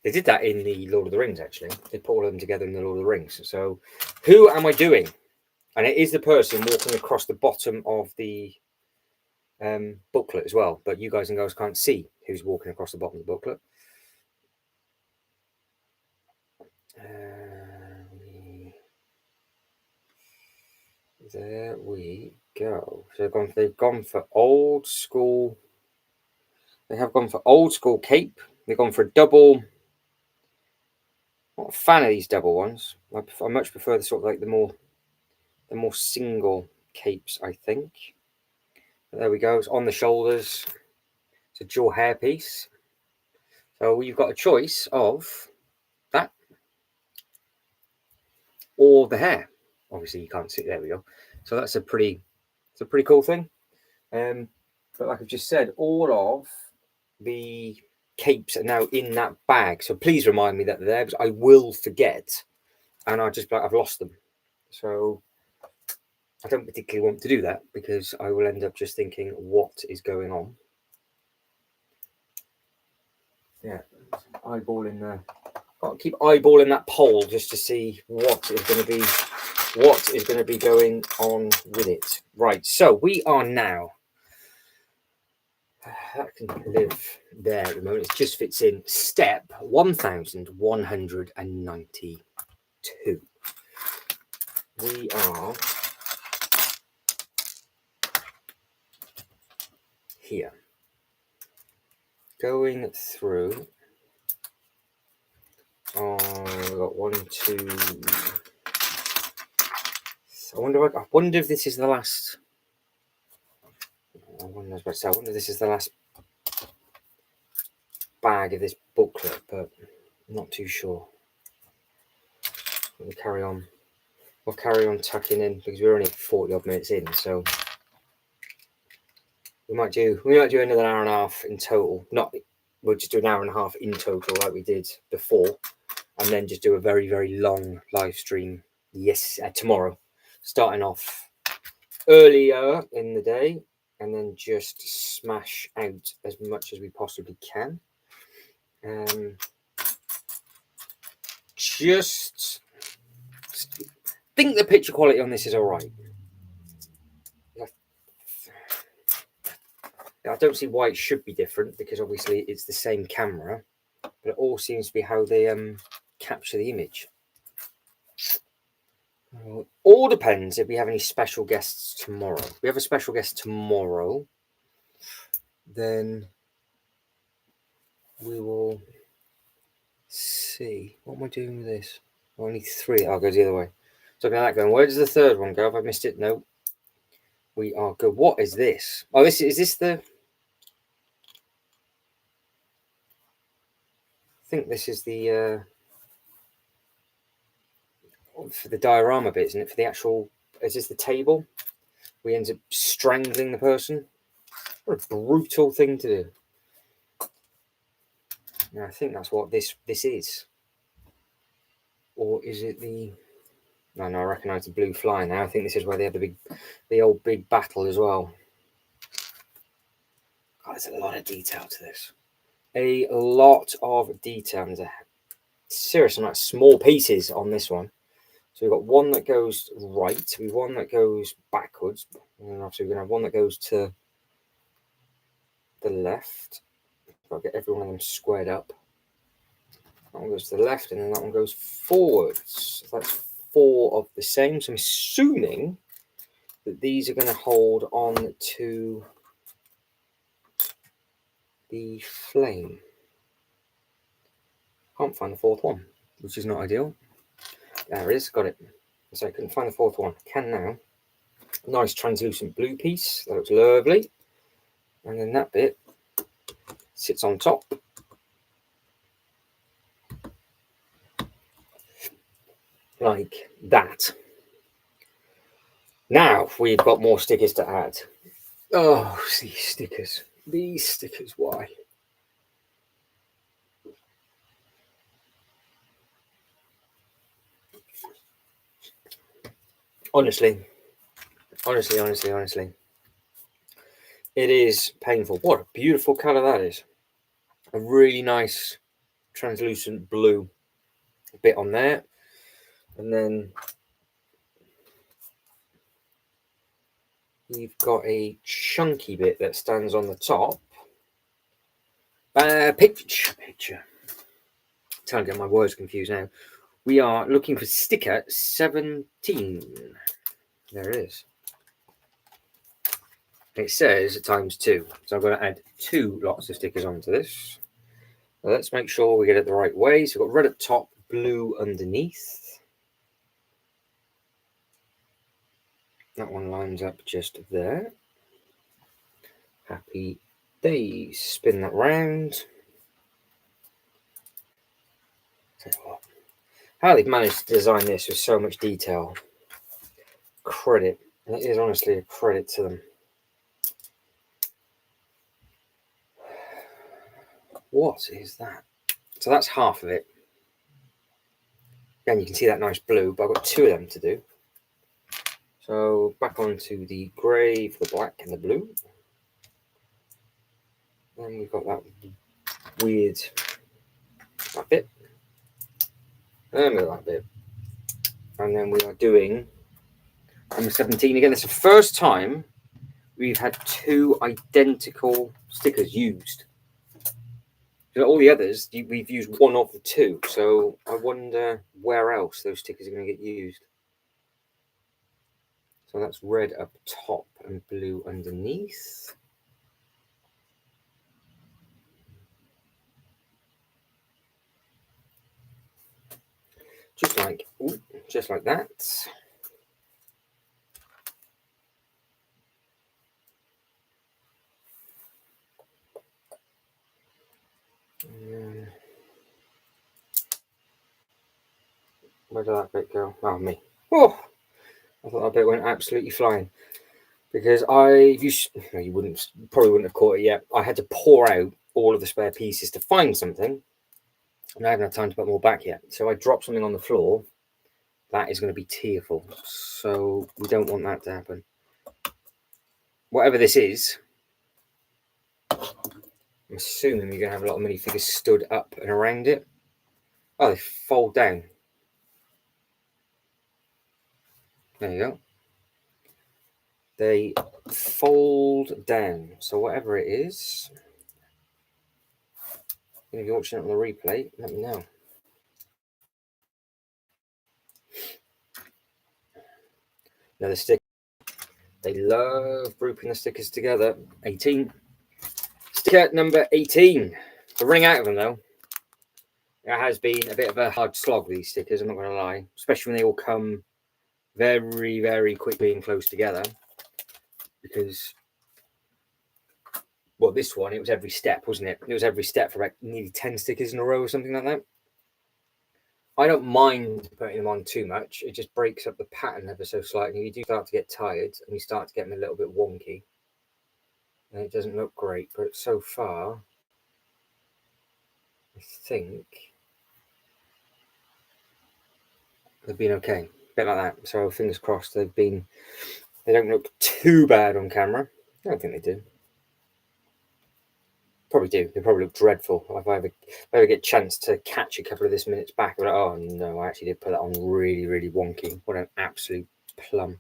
They did that in the Lord of the Rings, actually. They put all of them together in the Lord of the Rings. So who am I doing? And it is the person walking across the bottom of the booklet as well. But you guys and girls can't see who's walking across the bottom of the booklet. There we go. So they've gone for old school. They have gone for old school cape. They've gone for a double. I'm not a fan of these double ones. I much prefer the sort of like the more single capes, I think. But there we go. It's on the shoulders. It's a dual hairpiece. So you've got a choice of that or the hair. Obviously, you can't see. There we go. So it's a pretty cool thing. But like I've just said, all of the capes are now in that bag. So please remind me that they're there, because I will forget, and I've lost them. So I don't particularly want to do that, because I will end up just thinking, what is going on? Yeah, eyeballing the... I'll keep eyeballing that poll just to see what is going to be going on with it. Right, so we are now... That can live there at the moment. It just fits in step 1192. We are here, going through. We've got 1, 2. I wonder if this is the last. I wonder if this is the last bag of this booklet, but I'm not too sure. We'll carry on. We'll carry on tucking in, because we're only 40 odd minutes in, so we might do another hour and a half in total. We'll just do an hour and a half in total, like we did before, and then just do a very, very long live stream. Yes, tomorrow, starting off earlier in the day, and then just smash out as much as we possibly can. Just think the picture quality on this is all right. I don't see why it should be different, because obviously it's the same camera, but it all seems to be how they capture the image. Well, all depends if we have any special guests tomorrow. If we have a special guest tomorrow, then we will see. What am I doing with this? Only 3. I'll go the other way. So looking at that going, where does the third one go? Have I missed it? No. We are good. What is this? Oh, this is the... I think this is the... for the diorama bit, isn't it? For the actual... Is this the table? We end up strangling the person. What a brutal thing to do. Now, I think that's what this is. Or is it the... No, I recognise the blue fly now. I think this is where they had the old big battle as well. God, there's a lot of detail to this. A lot of detail. There's a serious amount of small pieces on this one. So we've got one that goes right, we've one that goes backwards, and then obviously we're going to have one that goes to the left. I'll get every one of them squared up. That one goes to the left, and then that one goes forwards. So that's 4 of the same. So I'm assuming that these are going to hold on to the flame. Can't find the 4th one, which is not ideal. There it is, got it. So I couldn't find the 4th one. Can now. Nice translucent blue piece. That looks lovely. And then that bit sits on top. Like that. Now we've got more stickers to add. Oh, these stickers. These stickers, why? Honestly. It is painful. What a beautiful colour that is. A really nice translucent blue bit on there. And then you've got a chunky bit that stands on the top. Picture. I'm trying to get my words confused now. We are looking for sticker 17. There it is. It says ×2. So I'm going to add 2 lots of stickers onto this. Now let's make sure we get it the right way. So we've got red at top, blue underneath. That one lines up just there. Happy days. Spin that round. How they've managed to design this with so much detail. Credit. It is honestly a credit to them. What is that? So that's half of it. Again, you can see that nice blue, but I've got 2 of them to do. So back onto the grey for the black and the blue. Then we've got that weird that bit. And that bit. And then we are doing number 17 again. It's the first time we've had 2 identical stickers used. All the others, we've used 1 of the 2. So I wonder where else those stickers are going to get used. So that's red up top and blue underneath. Just like that. Where did that bit go? Oh, me. Oh, I thought that bit went absolutely flying. Because you probably wouldn't have caught it yet. I had to pour out all of the spare pieces to find something. And I haven't had time to put more back yet. So I dropped something on the floor. That is going to be tearful. So we don't want that to happen. Whatever this is, I'm assuming you're going to have a lot of minifigures stood up and around it. Oh, they fold down. There you go. They fold down. So whatever it is, if you're watching it on the replay, let me know. Another sticker. They love grouping the stickers together. 18. Sticker number 18. We're running out of them though. It has been a bit of a hard slog with these stickers, I'm not going to lie. Especially when they all come very, very quickly and close together. Because, well, this one, it was every step, wasn't it? It was every step for about nearly 10 stickers in a row or something like that. I don't mind putting them on too much. It just breaks up the pattern ever so slightly. You do start to get tired and you start to get them a little bit wonky. And it doesn't look great, but so far, I think they've been okay. A bit like that. So fingers crossed they don't look too bad on camera. I don't think they do. Probably do. They probably look dreadful. If I ever get a chance to catch a couple of this minutes back, I'm like, oh no, I actually did put that on really, really wonky. What an absolute plum.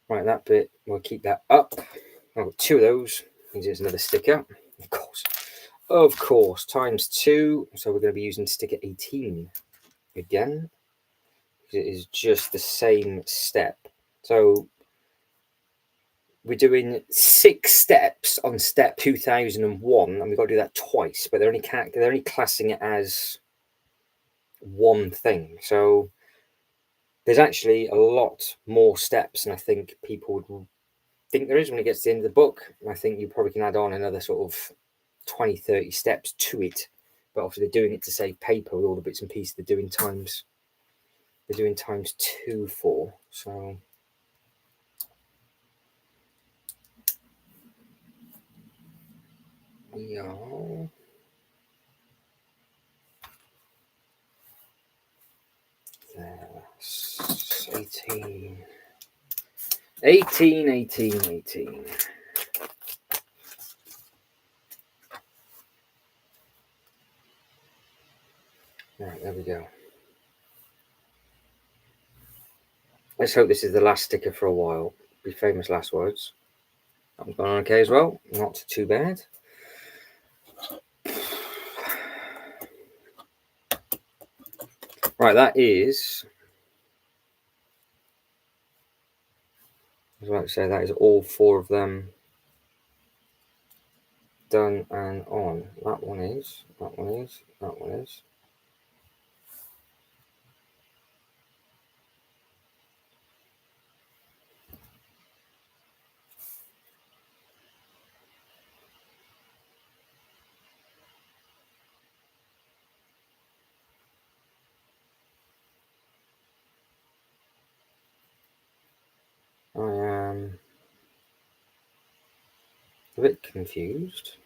Right, that bit, we'll keep that up. I've got 2 of those. Here's another sticker. Of course, times 2. So we're going to be using sticker 18 again. It is just the same step. So we're doing 6 steps on step 2001, and we've got to do that twice, but they're only classing it as one thing. So there's actually a lot more steps than I think people would think there is when it gets to the end of the book. I think you probably can add on another sort of 20-30 steps to it, but obviously they're doing it to save paper with all the bits and pieces they're doing times 2 for. So we are there. 18. Right, there we go. Let's hope this is the last sticker for a while. Be famous last words. That one's gone okay as well. Not too bad. Right, that is... I was about to say, that is all 4 of them done and on. That one is. I am a bit confused.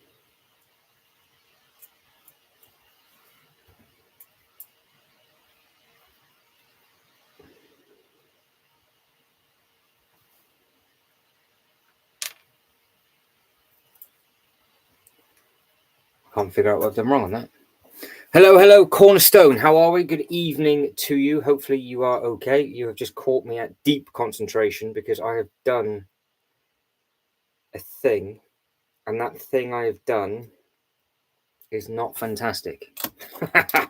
Can't figure out what I've done wrong on that. Hello, Cornerstone. How are we? Good evening to you. Hopefully you are okay. You have just caught me at deep concentration because I have done a thing, and that thing I have done is not fantastic. I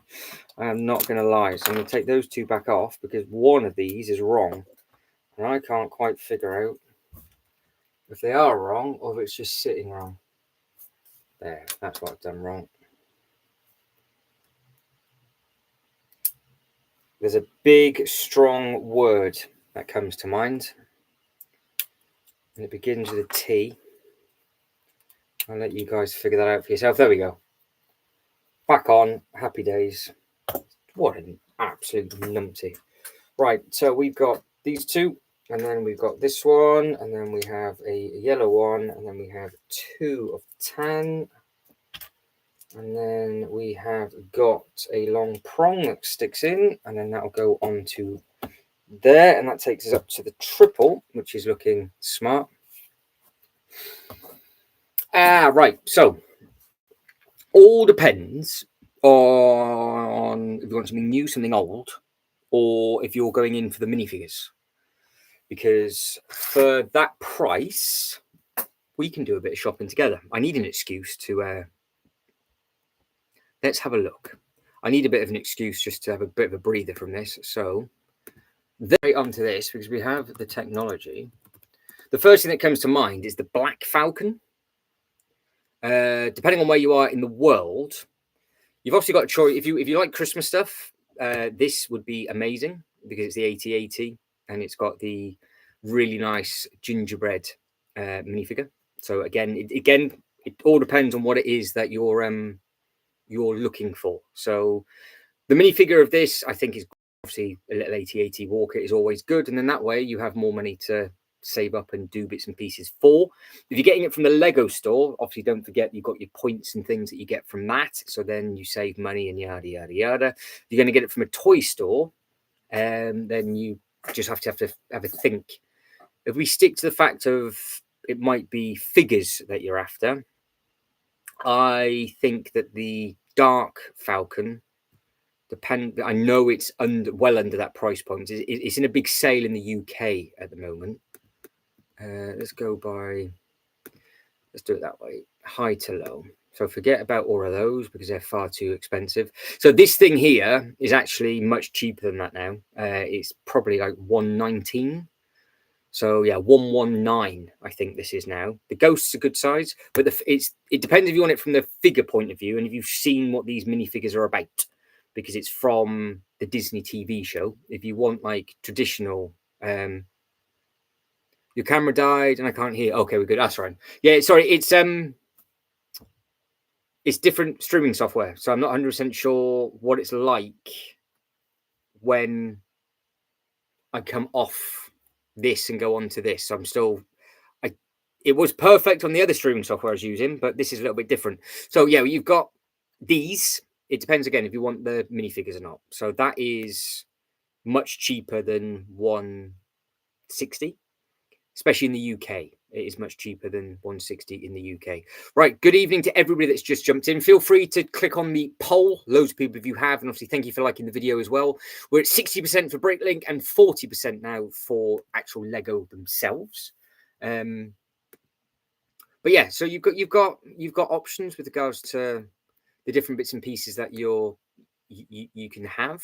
am not going to lie. So I'm going to take those 2 back off because one of these is wrong, and I can't quite figure out if they are wrong or if it's just sitting wrong. There, that's what I've done wrong. There's a big, strong word that comes to mind, and it begins with a T. I'll let you guys figure that out for yourself. There we go. Back on. Happy days. What an absolute numpty. Right, so we've got these 2, and then we've got this one, and then we have a yellow one, and then we have 2 of tan. And then we have got a long prong that sticks in, and then that'll go on to there, and that takes us up to the triple, which is looking smart. Right, so all depends on if you want something new, something old, or if you're going in for the minifigures. Because for that price, we can do a bit of shopping together. I need an excuse to... let's have a look. I need a bit of an excuse just to have a bit of a breather from this. So Then onto this, because we have the technology. The first thing that comes to mind is the Black Falcon. Depending on where you are in the world, you've obviously got a choice. If you like Christmas stuff, this would be amazing because it's the 8080 and it's got the really nice gingerbread minifigure. So again, it all depends on what it is that you're looking for. So the minifigure of this, I think, is obviously a little 8080 Walker is always good, and then that way you have more money to save up and do bits and pieces for. If you're getting it from the Lego store, obviously don't forget you've got your points and things that you get from that, so then you save money and yada yada yada. If you're going to get it from a toy store, then you just have to have a think. If we stick to the fact of it might be figures that you're after, I think that the Dark Falcon, I know it's well under that price point. It's in a big sale in the UK at the moment. Let's do it that way, high to low. So forget about all of those because they're far too expensive. So this thing here is actually much cheaper than that now. It's probably like 119. So yeah, 119. I think this is now. The Ghost's a good size, but it depends if you want it from the figure point of view and if you've seen what these minifigures are about, because it's from the Disney TV show. If you want like traditional. Your camera died and I can't hear. Okay, we're good. That's right. Yeah, sorry. It's different streaming software, so I'm not 100% sure what it's like when I come off this and go on to this. So I'm still. It was perfect on the other streaming software I was using, but this is a little bit different. So yeah, you've got these. It depends again if you want the minifigures or not. So that is much cheaper than 160. Especially in the UK, it is much cheaper than 160 in the UK. Right, good evening to everybody that's just jumped in. Feel free to click on the poll. Loads of people if you have, and obviously thank you for liking the video as well. We're at 60% for Bricklink and 40% now for actual Lego themselves. But yeah, so you've got options with regards to the different bits and pieces that you can have.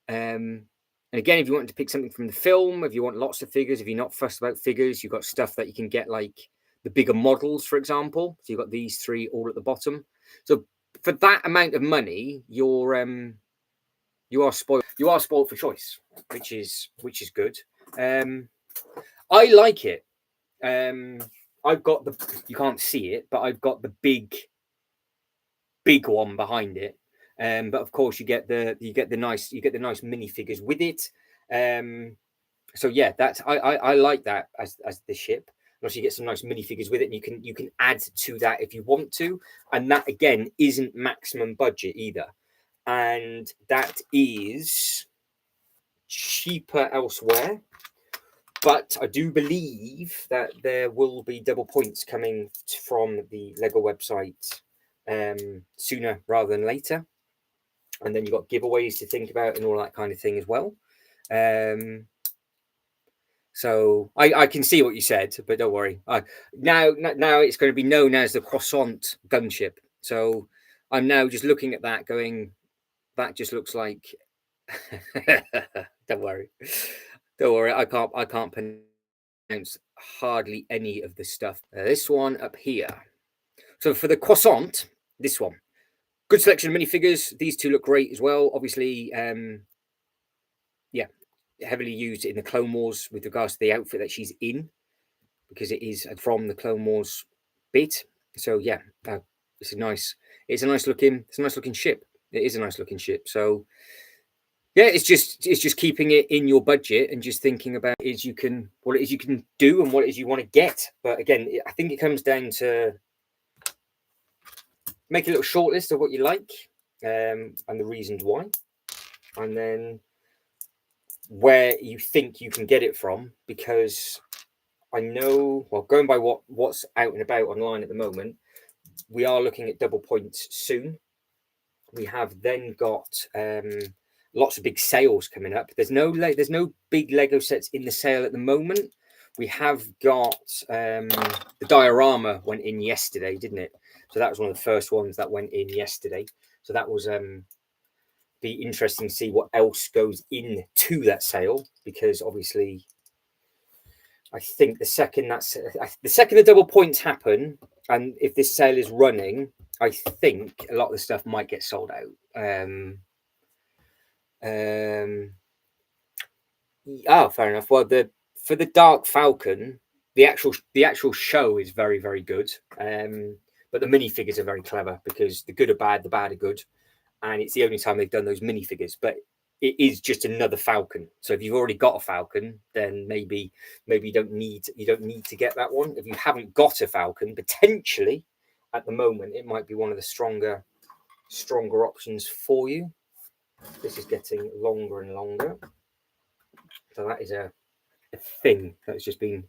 And again, if you want to pick something from the film, if you want lots of figures, if you're not fussed about figures, you've got stuff that you can get like the bigger models, for example. So you've got these three all at the bottom. So for that amount of money, you are spoiled. You are spoiled for choice, which is good. I like it. I've got you can't see it, but I've got the big one behind it. But of course, you get the nice minifigures with it. So yeah, that's I like that as the ship. And also, you get some nice minifigures with it, and you can add to that if you want to. And that again isn't maximum budget either, and that is cheaper elsewhere. But I do believe that there will be double points coming from the Lego website sooner rather than later. And then you've got giveaways to think about and all that kind of thing as well. So I can see what you said, but don't worry. Now it's going to be known as the Croissant gunship. So I'm now just looking at that going, that just looks like... Don't worry. I can't pronounce hardly any of the stuff. This one up here. So for the Croissant, this one. Good selection of minifigures. These two look great as well. Obviously, yeah, heavily used in the Clone Wars with regards to the outfit that she's in, because it is from the Clone Wars bit. So yeah, it's a nice looking ship. It is a nice looking ship. So yeah, it's just keeping it in your budget and just thinking about what it is you can do and what it is you want to get. But again, I think it comes down to make a little short list of what you like and the reasons why, and then where you think you can get it from. Because I know, well, going by what's out and about online at the moment, we are looking at double points soon. We have then got lots of big sales coming up. There's no big Lego sets in the sale at the moment. We have got the diorama went in yesterday, didn't it? So that was one of the first ones that went in yesterday. So that was be interesting to see what else goes into that sale, because obviously I think the second the double points happen, and if this sale is running, I think a lot of the stuff might get sold out. Oh, fair enough. Well, for the Dark Falcon, the actual show is very, very good. But the minifigures are very clever, because the good are bad, the bad are good, and it's the only time they've done those minifigures. But it is just another Falcon. So if you've already got a Falcon, then maybe you don't need to get that one. If you haven't got a Falcon, potentially at the moment it might be one of the stronger options for you. This is getting longer and longer. So that is a thing that's just been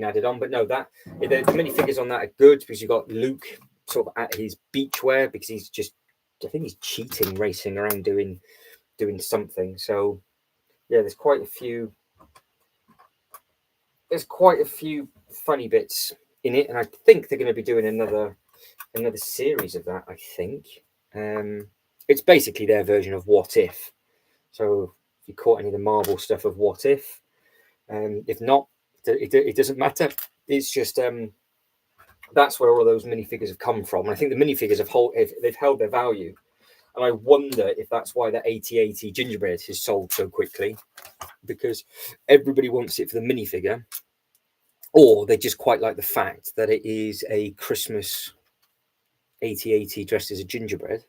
added on. But no, that the minifigures on that are good, because you've got Luke sort of at his beachwear, because he's just, I think he's cheating, racing around doing something. So yeah, there's quite a few funny bits in it, and I think they're going to be doing another series of that. I think it's basically their version of What If. So if you caught any of the Marvel stuff of What If, if not, it doesn't matter. It's just that's where all those minifigures have come from. And I think the minifigures they've held their value. And I wonder if that's why the 8080 gingerbread is sold so quickly, because everybody wants it for the minifigure, or they just quite like the fact that it is a Christmas 8080 dressed as a gingerbread,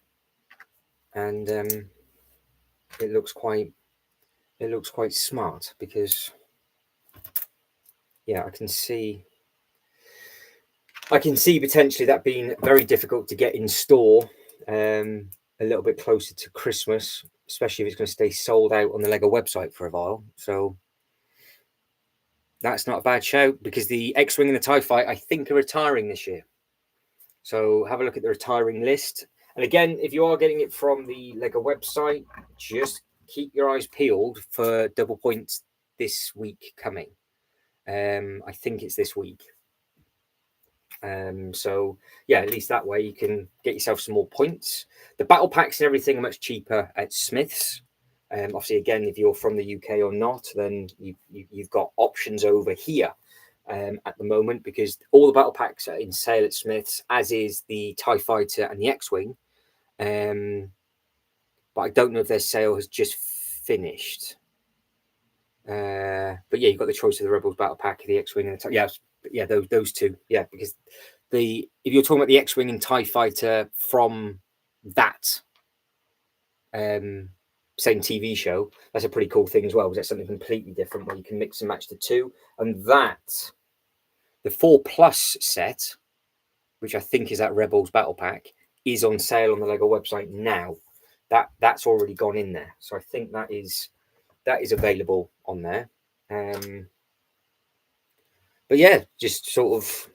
and it looks quite smart, because yeah, I can see potentially that being very difficult to get in store a little bit closer to Christmas, especially if it's going to stay sold out on the Lego website for a while. So that's not a bad shout, because the X-Wing and the TIE Fighter, I think, are retiring this year. So have a look at the retiring list. And again, if you are getting it from the Lego website, just keep your eyes peeled for double points this week coming. I think it's this week. So yeah, at least that way you can get yourself some more points. The battle packs and everything are much cheaper at Smiths. Obviously, again, if you're from the UK or not, then you've got options over here at the moment, because all the battle packs are in sale at Smiths, as is the TIE Fighter and the X-Wing. But I don't know if their sale has just finished. But yeah, you've got the choice of the Rebels battle pack, the X-Wing, and the those two. Yeah, because if you're talking about the X-Wing and TIE Fighter from that same TV show, that's a pretty cool thing as well, because that's something completely different where you can mix and match the two. And that the 4+ set, which I think is that Rebels battle pack, is on sale on the Lego website now. That's already gone in there, so I think that is available on there. But yeah, just sort of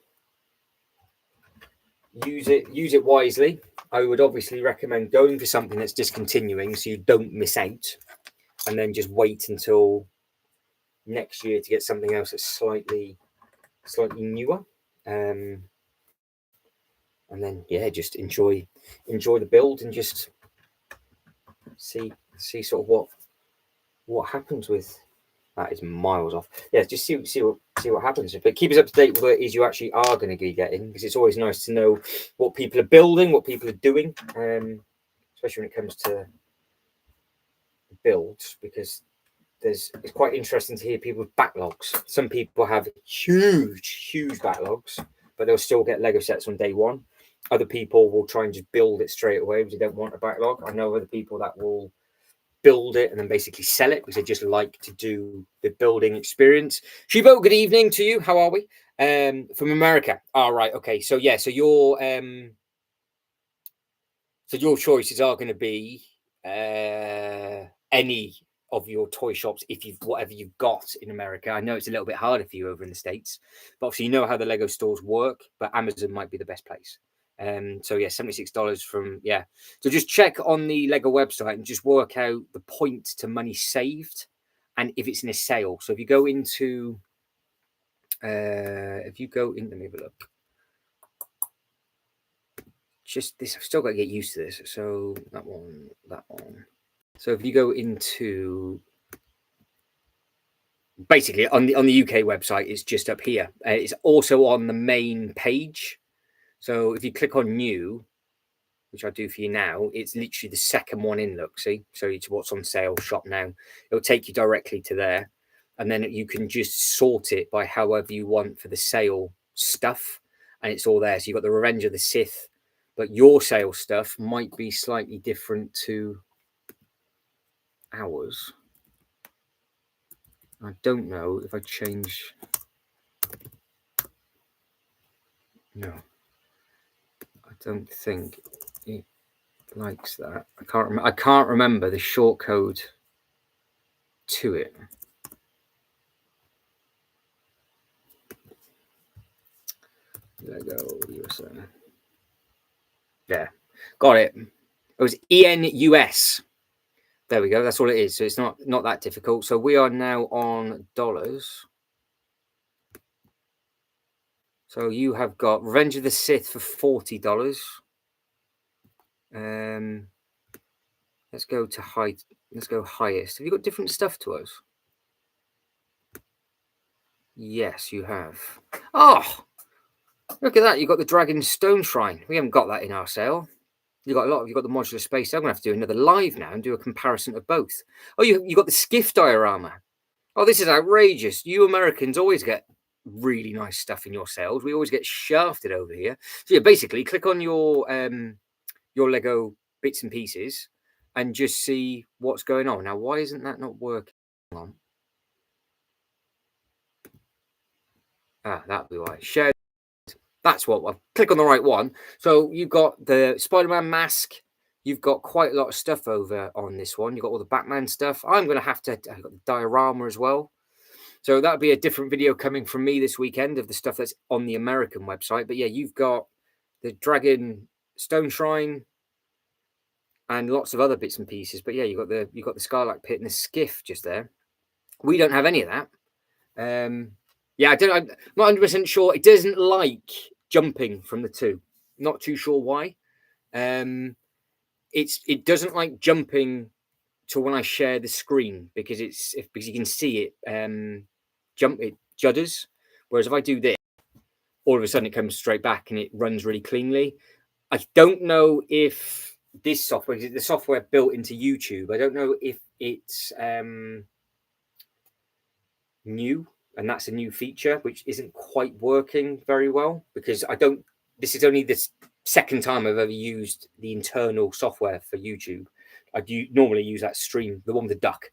use it wisely. I would obviously recommend going for something that's discontinuing, so you don't miss out, and then just wait until next year to get something else that's slightly newer. And then yeah, just enjoy the build, and just see sort of what happens with that. Is miles off. Yeah, just see what happens. But keep us up to date with what it is you actually are going to be getting, because it's always nice to know what people are building, what people are doing, especially when it comes to builds, because it's quite interesting to hear people with backlogs. Some people have huge backlogs, but they'll still get Lego sets on day one. Other people will try and just build it straight away because they don't want a backlog. I know other people that will build it and then basically sell it because they just like to do the building experience. Shibo, good evening to you. How are we? From America. All right. Okay. So yeah. So your choices are going to be any of your toy shops, if you've whatever you've got in America. I know it's a little bit harder for you over in the States, but obviously you know how the Lego stores work. But Amazon might be the best place. So yeah, $76 from So just check on the Lego website and just work out the point to money saved, and if it's in a sale. So if you go into, let me have a look. Just this, I've still got to get used to this. So that one. So if you go into basically on the UK website, it's just up here. It's also on the main page. So if you click on new, which I'll do for you now, it's literally the second one in. Look, see, so it's what's on sale, shop now. It'll take you directly to there, and then you can just sort it by however you want for the sale stuff, and it's all there. So you've got the Revenge of the Sith, but your sale stuff might be slightly different to ours. I don't know if I change. No, I don't think it likes that. I can't remember the short code to it. Lego USA. Yeah, got it. It was ENUS. There we go. That's all it is. So it's not that difficult. So we are now on dollars. So you have got Revenge of the Sith for $40. Let's go to high. Let's go highest. Have you got different stuff to us? Yes, you have. Oh, look at that. You've got the Dragon Stone Shrine. We haven't got that in our sale. You've got a lot. You've got the modular space. I'm going to have to do another live now and do a comparison of both. Oh, you got the skiff diorama. Oh, this is outrageous. You Americans always get really nice stuff in your sales. We always get shafted over here. So yeah, basically click on your Lego bits and pieces and just see what's going on. Now, why isn't that not working? On. That'll be why. Share. That's what I've click on the right one. So you've got the Spider-Man mask. You've got quite a lot of stuff over on this one. You've got all the Batman stuff. I'm going to have to. I've got the diorama as well. So that'll be a different video coming from me this weekend of the stuff that's on the American website. But yeah, you've got the Dragon Stone Shrine and lots of other bits and pieces. But yeah, you've got the Skylark Pit and the skiff just there. We don't have any of that. Yeah, I'm not 100% sure. It doesn't like jumping from the two. Not too sure why. It doesn't like jumping to when I share the screen because because you can see it it judders. Whereas if I do this, all of a sudden it comes straight back and it runs really cleanly. I don't know if this software, the software built into YouTube, I don't know if it's new and that's a new feature which isn't quite working very well because this is only the second time I've ever used the internal software for YouTube. I do normally use that stream, the one with the duck.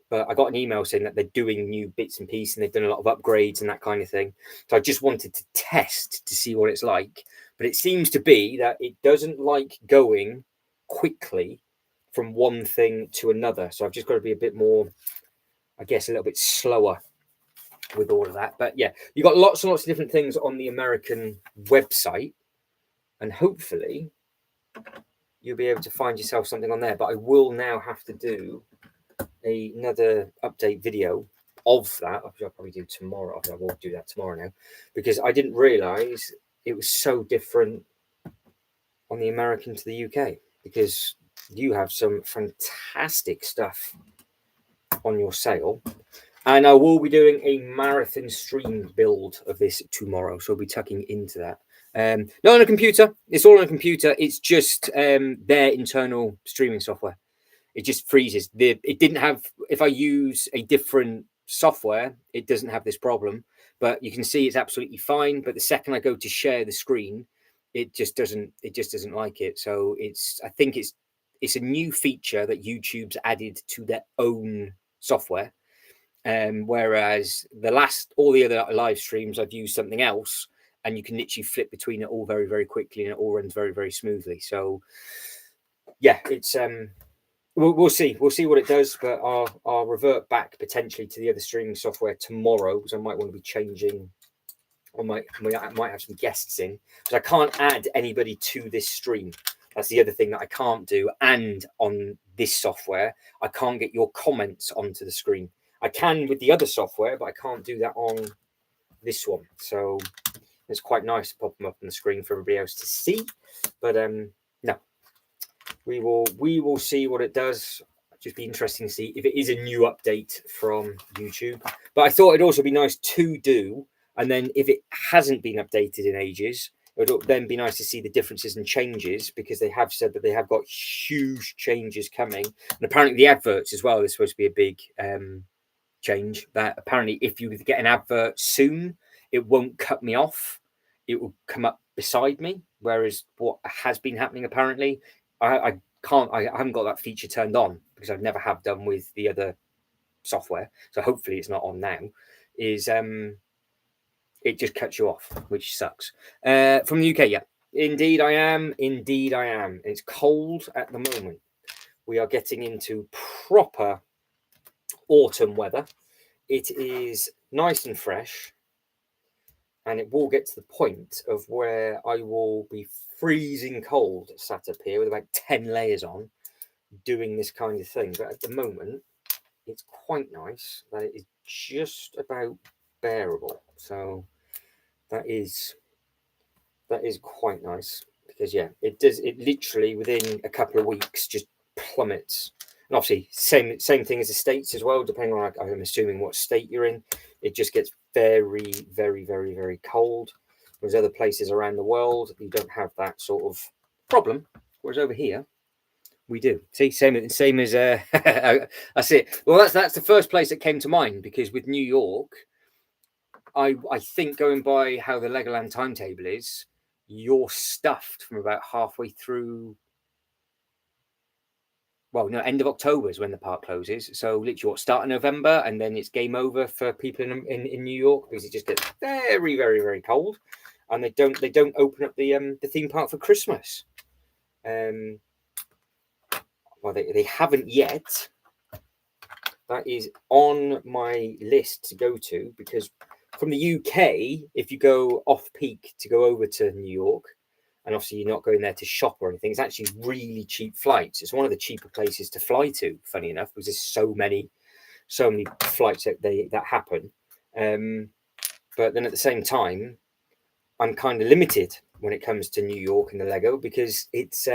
But I got an email saying that they're doing new bits and pieces and they've done a lot of upgrades and that kind of thing. So I just wanted to test to see what it's like. But it seems to be that it doesn't like going quickly from one thing to another. So I've just got to be a bit more, I guess, a little bit slower with all of that. But yeah, you've got lots and lots of different things on the American website. And hopefully you'll be able to find yourself something on there. But I will now have to do another update video of that. I'll probably do tomorrow. I will do that tomorrow now because I didn't realize it was so different on the American to the UK because you have some fantastic stuff on your sale. And I will be doing a marathon stream build of this tomorrow. So I'll be tucking into that. Not on a computer. It's all on a computer. It's just their internal streaming software. It just freezes. It didn't have, if I use a different software, it doesn't have this problem. But you can see it's absolutely fine. But the second I go to share the screen, it just doesn't like it. So I think it's a new feature that YouTube's added to their own software. Whereas all the other live streams, I've used something else, and you can literally flip between it all very, very quickly, and it all runs very, very smoothly. So yeah, it's we'll see what it does, but I'll revert back potentially to the other streaming software tomorrow because I might want to be changing. I might have some guests in because I can't add anybody to this stream. That's the other thing that I can't do. And on this software, I can't get your comments onto the screen. I can with the other software, but I can't do that on this one. So it's quite nice to pop them up on the screen for everybody else to see. But no, we will see what it does. Just be interesting to see if it is a new update from YouTube. But I thought it'd also be nice to do, and then if it hasn't been updated in ages, it would then be nice to see the differences and changes, because they have said that they have got huge changes coming, and apparently the adverts as well is supposed to be a big change. That apparently if you get an advert soon, it won't cut me off, it will come up beside me, whereas what has been happening apparently, I haven't got that feature turned on because I've never have done with the other software, so hopefully it's not on now, is it just cuts you off, which sucks. From the UK, yeah, indeed I am, it's cold at the moment. We are getting into proper autumn weather. It is nice and fresh, and it will get to the point of where I will be freezing cold sat up here with about 10 layers on doing this kind of thing. But at the moment, it's quite nice that it is just about bearable. So that is quite nice, because yeah, it literally within a couple of weeks just plummets. And obviously same thing as the States as well, depending on, I'm assuming, what state you're in. It just gets very, very, very, very cold. Whereas other places around the world, you don't have that sort of problem. Whereas over here, we do. See, same as that's it. Well, that's the first place that came to mind, because with New York, I think, going by how the Legoland timetable is, you're stuffed from about halfway through. Well, no, end of October is when the park closes. So literally, start of November, and then it's game over for people in New York, because it just gets very, very, very cold, and they don't open up the theme park for Christmas. Well, they haven't yet. That is on my list to go to, because from the UK, if you go off peak to go over to New York, and obviously you're not going there to shop or anything, it's actually really cheap flights. It's one of the cheaper places to fly to, funny enough, because there's so many flights that happen. But then at the same time, I'm kind of limited when it comes to New York and the Lego, because it's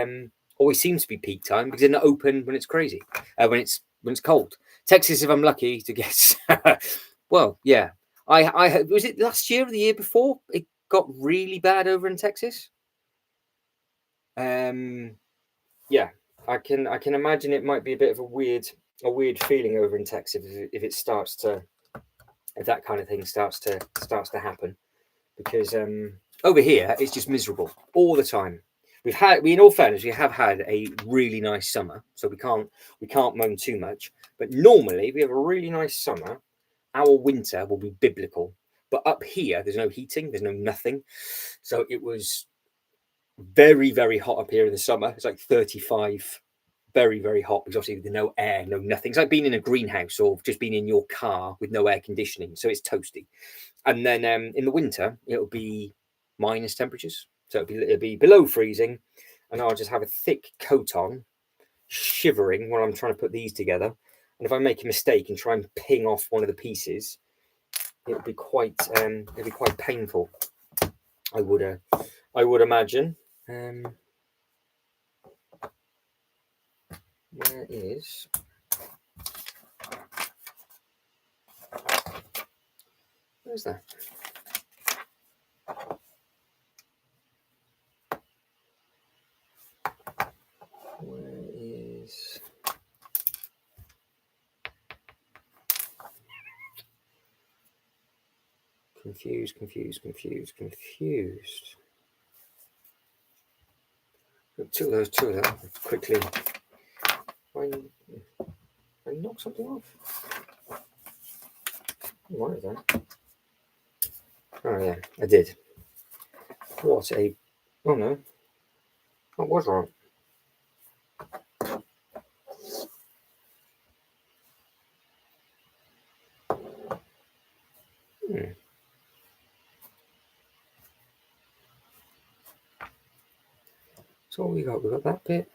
always seems to be peak time, because they're not open when it's crazy, when it's cold. Texas, if I'm lucky to guess. Well, yeah, I was it last year or the year before it got really bad over in Texas. Yeah, I can imagine it might be a bit of a weird feeling over in Texas if it starts to, if that kind of thing starts to happen, because over here it's just miserable all the time. In all fairness, we have had a really nice summer, so we can't moan too much. But normally, if we have a really nice summer, our winter will be biblical. But up here, there's no heating, there's no nothing, so it was very, very hot up here in the summer. It's like 35, very, very hot, because obviously there's no air, no nothing. It's like being in a greenhouse or just being in your car with no air conditioning, so it's toasty. And then in the winter, it'll be minus temperatures, so it'll be below freezing, and I'll just have a thick coat on, shivering while I'm trying to put these together. And if I make a mistake and try and ping off one of the pieces, it'll be quite painful, I would imagine. Where is where's that? Where is confused? Two of them quickly. I knock something off. What is that? Oh yeah, I did. What a... Oh no. That was right. So we got that bit.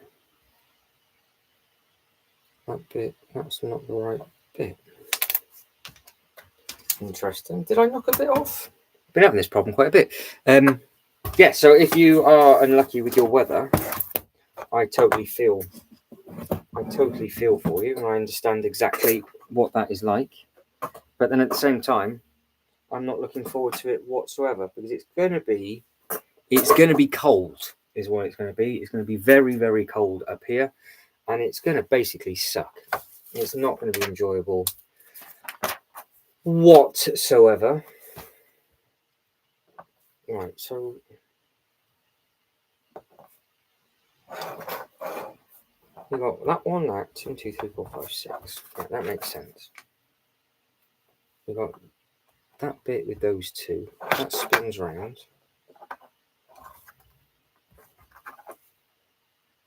That bit. That's not the right bit. Interesting. Did I knock a bit off? I've been having this problem quite a bit. Yeah, so if you are unlucky with your weather, I totally feel for you, and I understand exactly what that is like. But then at the same time, I'm not looking forward to it whatsoever, because it's going to be cold, is what it's going to be. It's going to be very, very cold up here, and it's going to basically suck. It's not going to be enjoyable whatsoever. Right, so we got that one, that 2, 2, 3, 4, 5, 6. Right, that makes sense. We got that bit with those two. That spins round.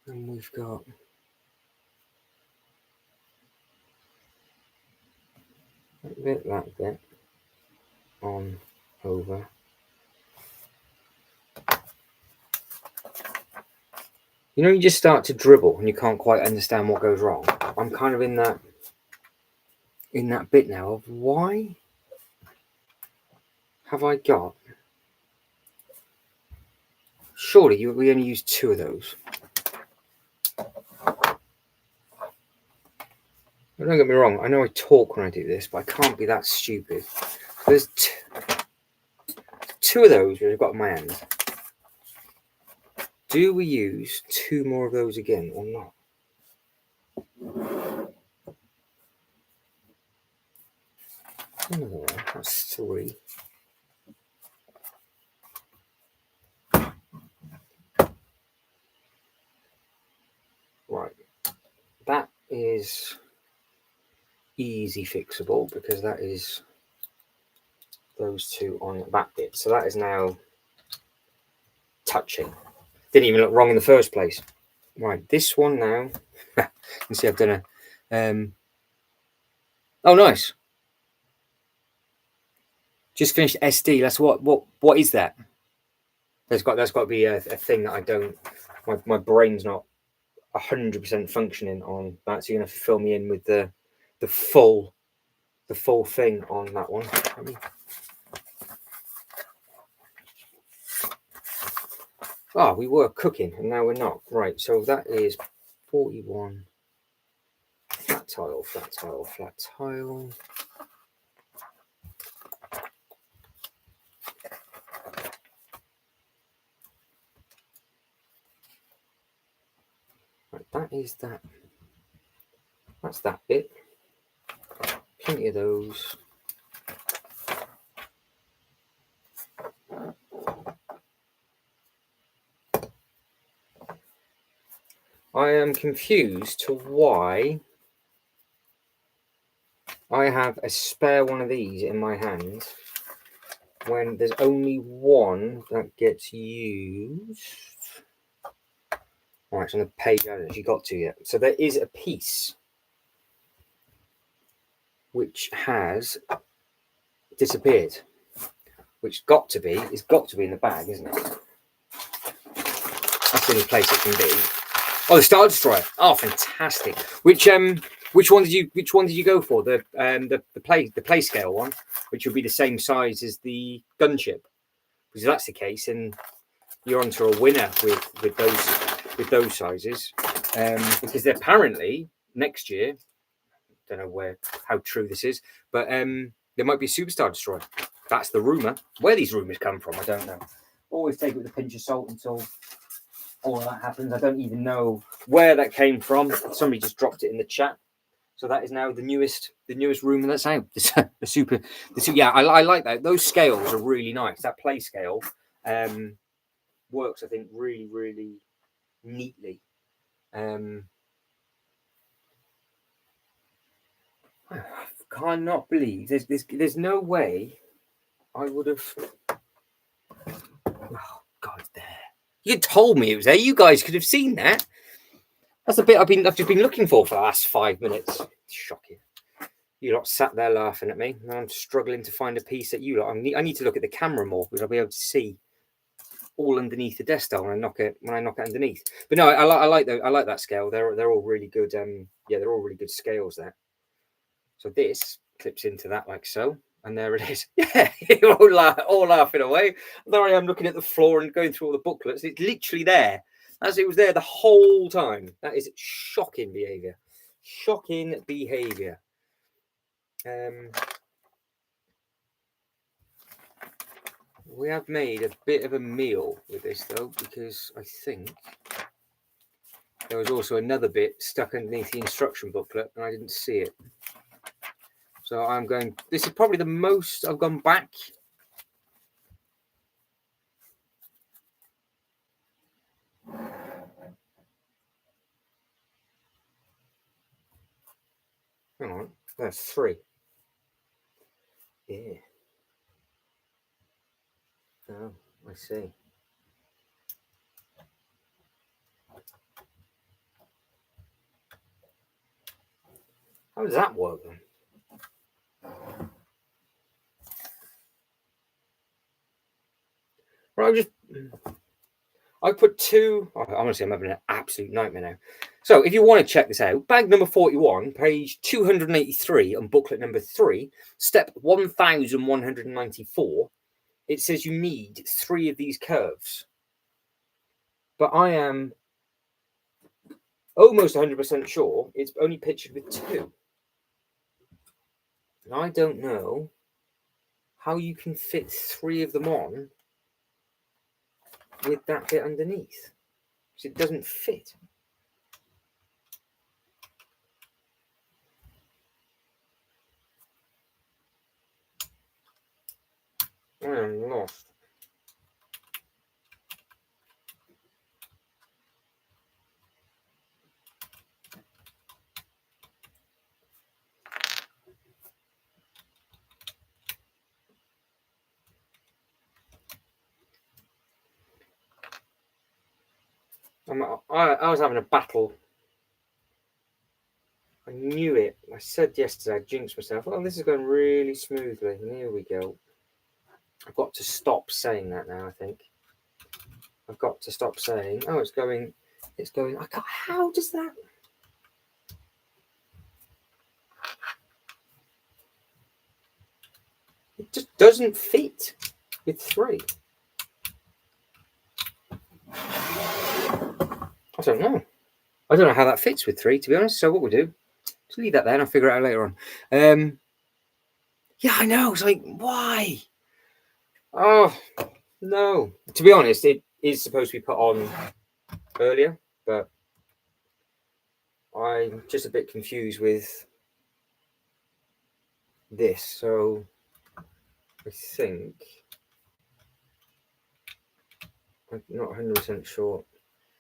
And we've got that bit on over. You know, you just start to dribble and you can't quite understand what goes wrong. I'm kind of in that bit now of why have I got? Surely we only use 2 of those. Don't get me wrong, I know I talk when I do this, but I can't be that stupid. There's 2 of those which I've got in my hand. Do we use 2 more of those again or not? Another one, that's 3. Right, that is easy fixable because that is those 2 on that bit. So that is now touching. Didn't even look wrong in the first place. Right, this one now. You can see I've done a. Oh, nice. Just finished SD. That's what is that? There's got to be a thing that I don't. My brain's not 100% functioning on that. So you're gonna have to fill me in with the full thing on that one. Ah, we were cooking and now we're not. Right, so that is 41. Flat tile, flat tile, flat tile. Right, that is that. That's that bit. Plenty of those. I am confused to why I have a spare one of these in my hand when there's only one that gets used. All right, it's on the page I haven't actually got to yet. So there is a piece which has disappeared, which is got to be in the bag, isn't it? That's the only place it can be. Oh, the Star Destroyer. Oh, fantastic. Which one did you go for? The play scale one, which will be the same size as the gunship. Because if that's the case, and you're onto a winner with those sizes. Because apparently next year, don't know how true this is, but there might be a Superstar Destroyer. That's the rumor. Where these rumors come from, I don't know. Always take it with a pinch of salt until all of that happens. I don't even know where that came from. Somebody just dropped it in the chat. So that is now the newest rumor that's out. Yeah, I like that. Those scales are really nice. That play scale works, I think, really, really neatly. I cannot believe there's no way I would have. Oh God, there. You told me it was there. You guys could have seen that. That's the bit I've just been looking for the last 5 minutes. Shocking. You lot sat there laughing at me, and I'm struggling to find a piece that you lot. I need to look at the camera more because I'll be able to see all underneath the desktop when I knock it underneath. But no, I like that scale. They're all really good. They're all really good scales there. So this clips into that like so, and there it is. Yeah, all laughing away. There I am looking at the floor and going through all the booklets. It's literally there. as it was there the whole time. That is shocking behaviour. Shocking behaviour. We have made a bit of a meal with this though, because I think there was also another bit stuck underneath the instruction booklet and I didn't see it. So I'm going, this is probably the most I've gone back. Hang on, that's 3. Yeah. Oh, I see. How does that work then? Right, I put 2. Honestly, I'm having an absolute nightmare now. So if you want to check this out, bag number 41, page 283 on booklet number 3, step 1194, it says you need 3 of these curves. But I am almost 100% sure it's only pictured with 2. And I don't know how you can fit 3 of them on with that bit underneath. So it doesn't fit. I am lost. I was having a battle. I knew it. I said yesterday, I jinxed myself. Oh, this is going really smoothly. And here we go. I've got to stop saying that now, I think. I've got to stop saying, oh, it's going. I can't, how does that? It just doesn't fit with 3. I don't know. I don't know how that fits with 3, to be honest. So what we'll do, just leave that there and I'll figure it out later on. Yeah, I know. It's like, why? Oh, no. To be honest, it is supposed to be put on earlier, but I'm just a bit confused with this. So I think I'm not 100% sure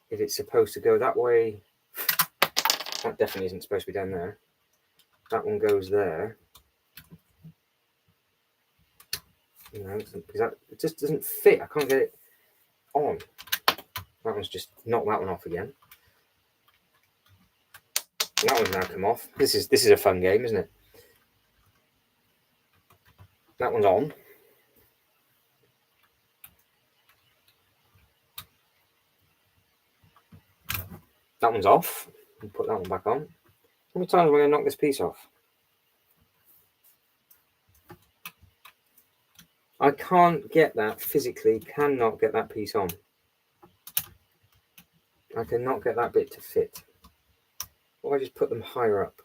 if it's supposed to go that way. That definitely isn't supposed to be down there. That one goes there. You know, because that it just doesn't fit. I can't get it on. That one's just knocked that one off again. That one's now come off. This is a fun game, isn't it? That one's on. That one's off. Put that one back on. How many times am I going to knock this piece off? I can't get that physically, cannot get that piece on. I cannot get that bit to fit. Or I just put them higher up.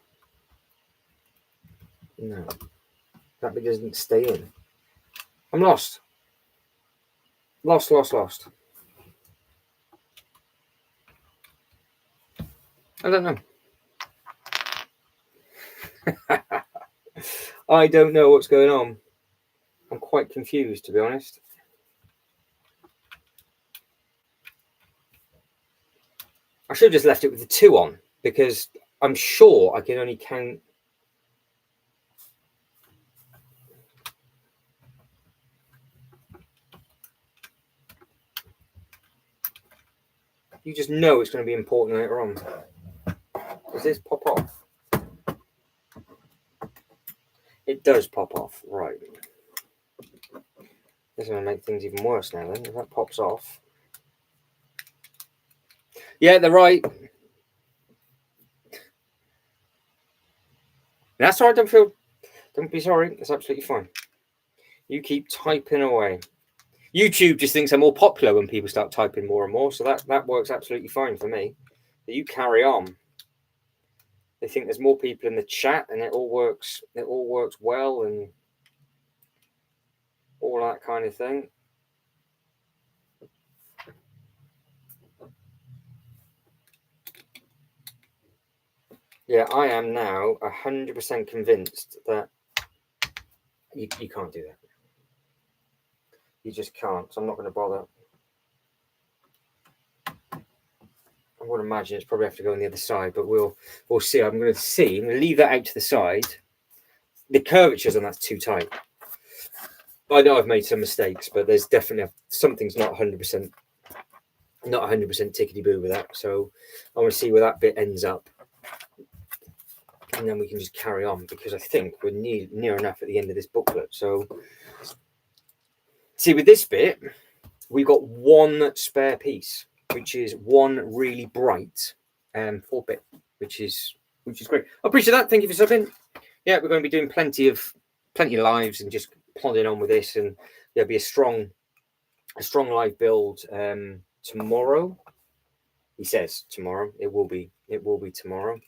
No. That bit doesn't stay in. I'm lost. Lost. I don't know. I don't know what's going on. I'm quite confused, to be honest. I should have just left it with the 2 on, because I'm sure I can only count. You just know it's going to be important later on. Does this pop off? It does pop off, right. This is going to make things even worse now then, if that pops off. Yeah, they're right. That's all right, don't be sorry, it's absolutely fine. You keep typing away. YouTube just thinks I'm more popular when people start typing more and more, so that works absolutely fine for me. But you carry on. They think there's more people in the chat, and it all works. It all works well, and all that kind of thing. Yeah, I am now 100% convinced that you can't do that. You just can't. So I'm not going to bother. I would imagine it's probably have to go on the other side, but we'll see. I'm going to leave that out to the side. The curvatures on that's too tight. I know I've made some mistakes, but there's definitely something's not 100% tickety boo with that. So I want to see where that bit ends up, and then we can just carry on, because I think we're near enough at the end of this booklet. So see, with this bit, we've got one spare piece, which is one really bright 4-bit, which is great. I appreciate that. Thank you for subbing. Yeah, we're going to be doing plenty of lives and just plodding on with this, and there'll be a strong live build tomorrow. He says tomorrow. It will be tomorrow,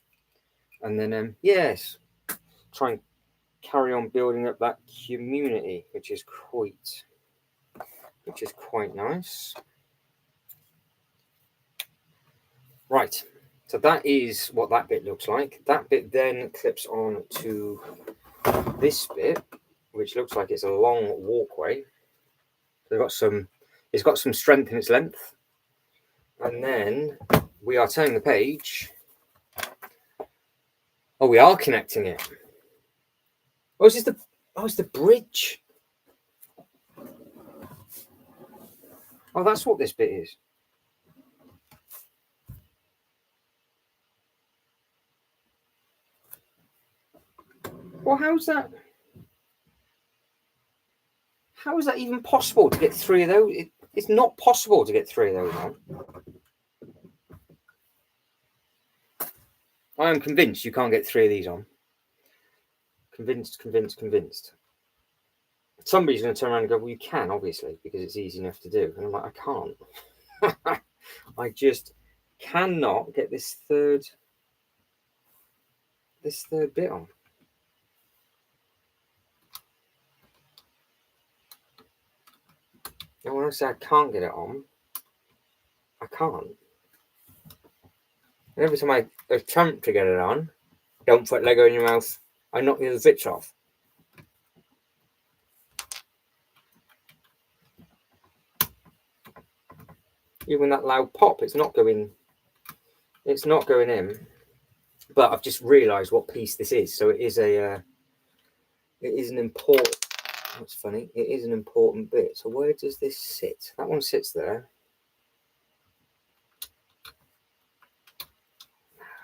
and then yes, try and carry on building up that community, which is quite nice. Right, so that is what that bit looks like. That bit then clips on to this bit, which looks like it's a long walkway. So it's got some strength in its length, and then we are turning the page. Oh, we are connecting it. Oh, it's the bridge. Oh, that's what this bit is. Well, how's that? How is that even possible to get 3 of those? It's not possible to get 3 of those on. I am convinced you can't get 3 of these on. Convinced. Somebody's going to turn around and go, well, you can, obviously, because it's easy enough to do. And I'm like, I can't. I just cannot get this third bit on. And when I say I can't get it on, I can't. And every time I attempt to get it on, don't put Lego in your mouth, I knock the other bits off. Even that loud pop, it's not going in. But I've just realised what piece this is. So it is an important. That's funny. It is an important bit. So where does this sit? That one sits there.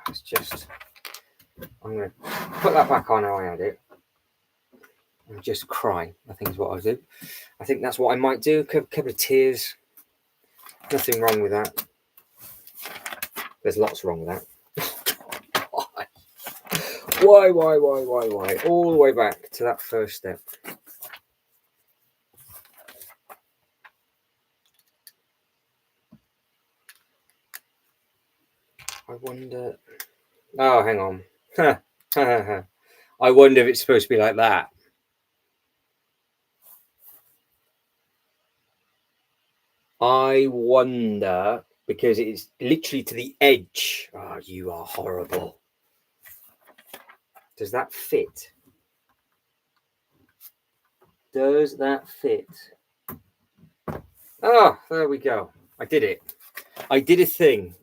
It's just. I'm going to put that back on how I had it. And just cry, I think is what I'll do. I think that's what I might do. A couple of tears. Nothing wrong with that. There's lots wrong with that. Why? All the way back to that first step. I wonder. Oh, hang on. I wonder if it's supposed to be like that. I wonder, because it's literally to the edge. Oh, you are horrible. Does that fit? Does that fit? Oh, there we go. I did it. I did a thing.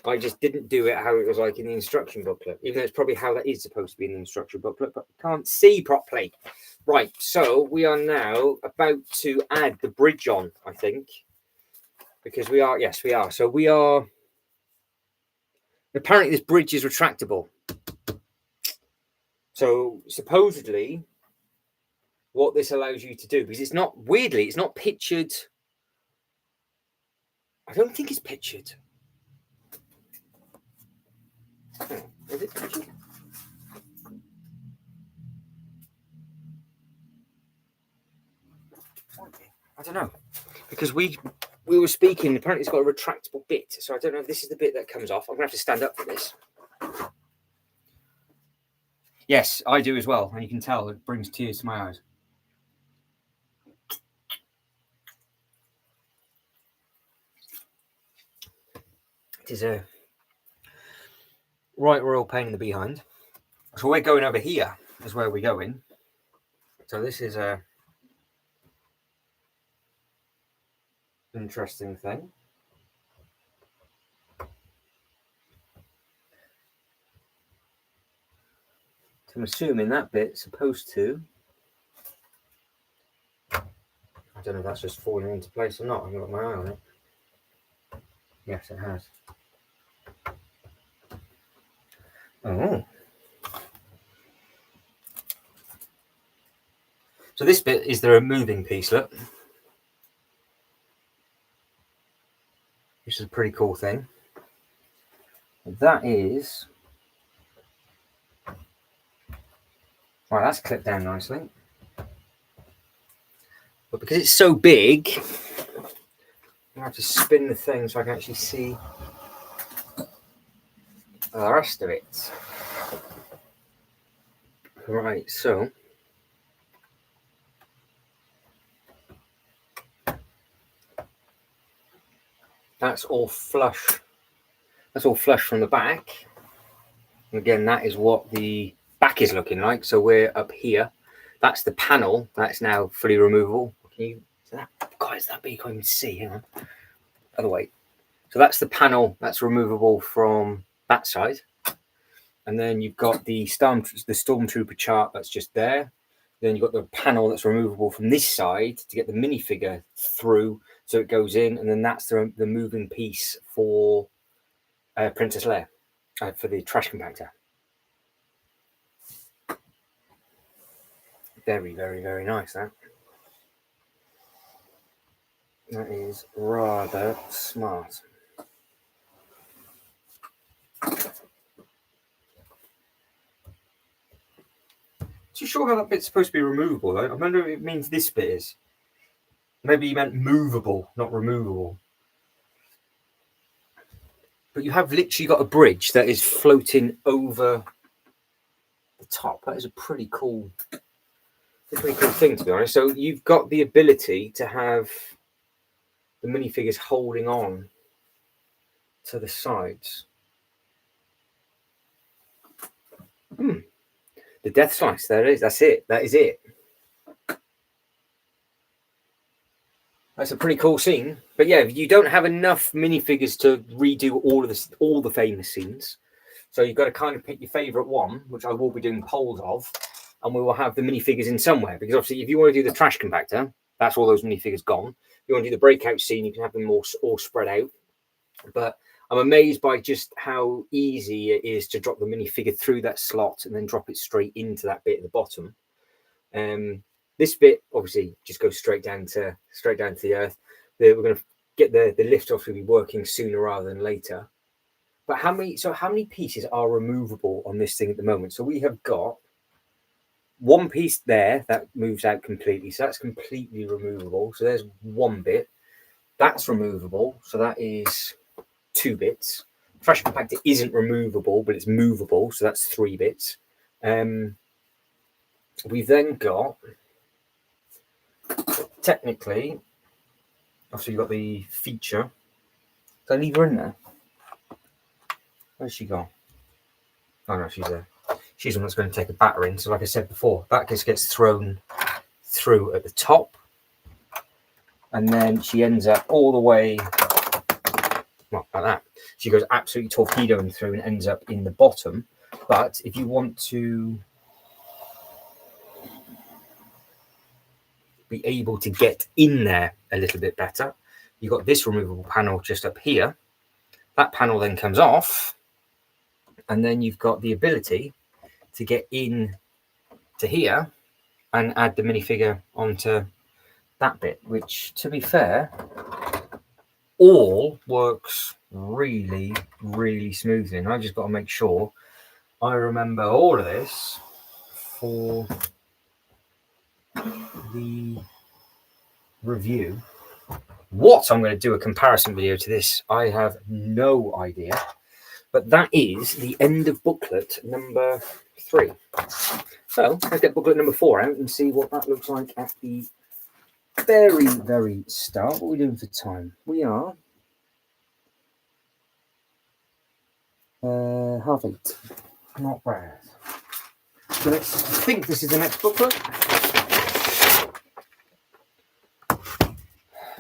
I just didn't do it how it was like in the instruction booklet, even though it's probably how that is supposed to be in the instruction booklet, but I can't see properly. Right, so we are now about to add the bridge on, I think, because we are, yes, we are. So we are, apparently this bridge is retractable. So supposedly what this allows you to do, because it's not, weirdly, it's not pictured. I don't think it's pictured. Is it pictured? I don't know. because we were speaking, apparently it's got a retractable bit, so I don't know if this is the bit that comes off. I'm gonna have to stand up for this. Yes, I do as well, and you can tell it brings tears to my eyes. It is a right royal pain in the behind. So we're going over here is where we're going. So this is a interesting thing. So I'm assuming that bit's supposed to, I don't know if that's just falling into place or not. I've got my eye on it. Yes, it has. Oh. So this bit is the removing piece, look. Which is a pretty cool thing. That is... Right, that's clipped down nicely. But because it's so big, I have to spin the thing so I can actually see the rest of it. Right, so... That's all flush. That's all flush from the back. And again, that is what the back is looking like. So we're up here. That's the panel. That's now fully removable. Can you? Is that, God, is that big? You can't even see. Hang on. Other way. So that's the panel. That's removable from that side. And then you've got the Stormtrooper chart that's just there. Then you've got the panel that's removable from this side to get the minifigure through, so it goes in, and then that's the moving piece for Princess Leia for the trash compactor. Very, very, very nice. That is rather smart. Too sure how that bit's supposed to be removable though. I wonder if it means this bit is. Maybe you meant movable, not removable. But you have literally got a bridge that is floating over the top. That is a pretty cool thing, to be honest. So you've got the ability to have the minifigures holding on to the sides. The death slice, there it is. That's it. That is it. That's a pretty cool scene. But yeah, you don't have enough minifigures to redo all the famous scenes. So you've got to kind of pick your favourite one, which I will be doing polls of, and we will have the minifigures in somewhere. Because obviously, if you want to do the trash compactor, that's all those minifigures gone. If you want to do the breakout scene, you can have them all spread out. But I'm amazed by just how easy it is to drop the minifigure through that slot and then drop it straight into that bit at the bottom. This bit obviously just goes straight down to the earth. We're going to get the lift off. Will be working sooner rather than later. But how many pieces are removable on this thing at the moment? So we have got one piece there that moves out completely. So that's completely removable. So there's one bit that's removable. So that is 2 bits. Trash compactor isn't removable, but it's movable. So that's 3 bits. We've then got, technically, obviously you've got the feature. Did I leave her in there? Where's she gone? Oh no, she's there. She's the one that's going to take a battering. So like I said before, that just gets thrown through at the top. And then she ends up all the way, well, like that. She goes absolutely torpedoing through and ends up in the bottom. But if you want to be able to get in there a little bit better, you've got this removable panel just up here. That panel then comes off. And then you've got the ability to get in to here and add the minifigure onto that bit, which, to be fair, all works really, really smoothly. And I just got to make sure I remember all of this for the review What I'm going to do a comparison video to this, I have no idea. But that is the end of booklet number 3. So let's get booklet number 4 out and see what that looks like at the very, very start. What are we doing for time? We are 8:30. Not bad. So I think this is the next booklet.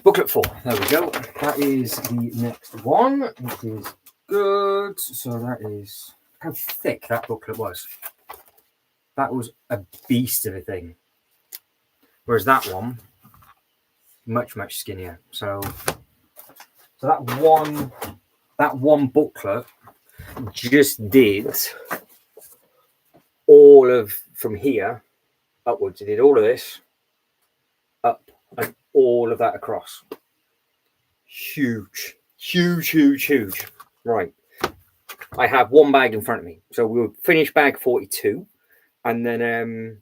Booklet 4. There we go. That is the next one, which is good. So that is how thick that booklet was. That was a beast of a thing. Whereas that one, much, much skinnier. So that one booklet just did all of from here upwards. It did all of this up and all of that across. Huge, huge, huge, huge. Right. I have one bag in front of me. So we'll finish bag 42 and then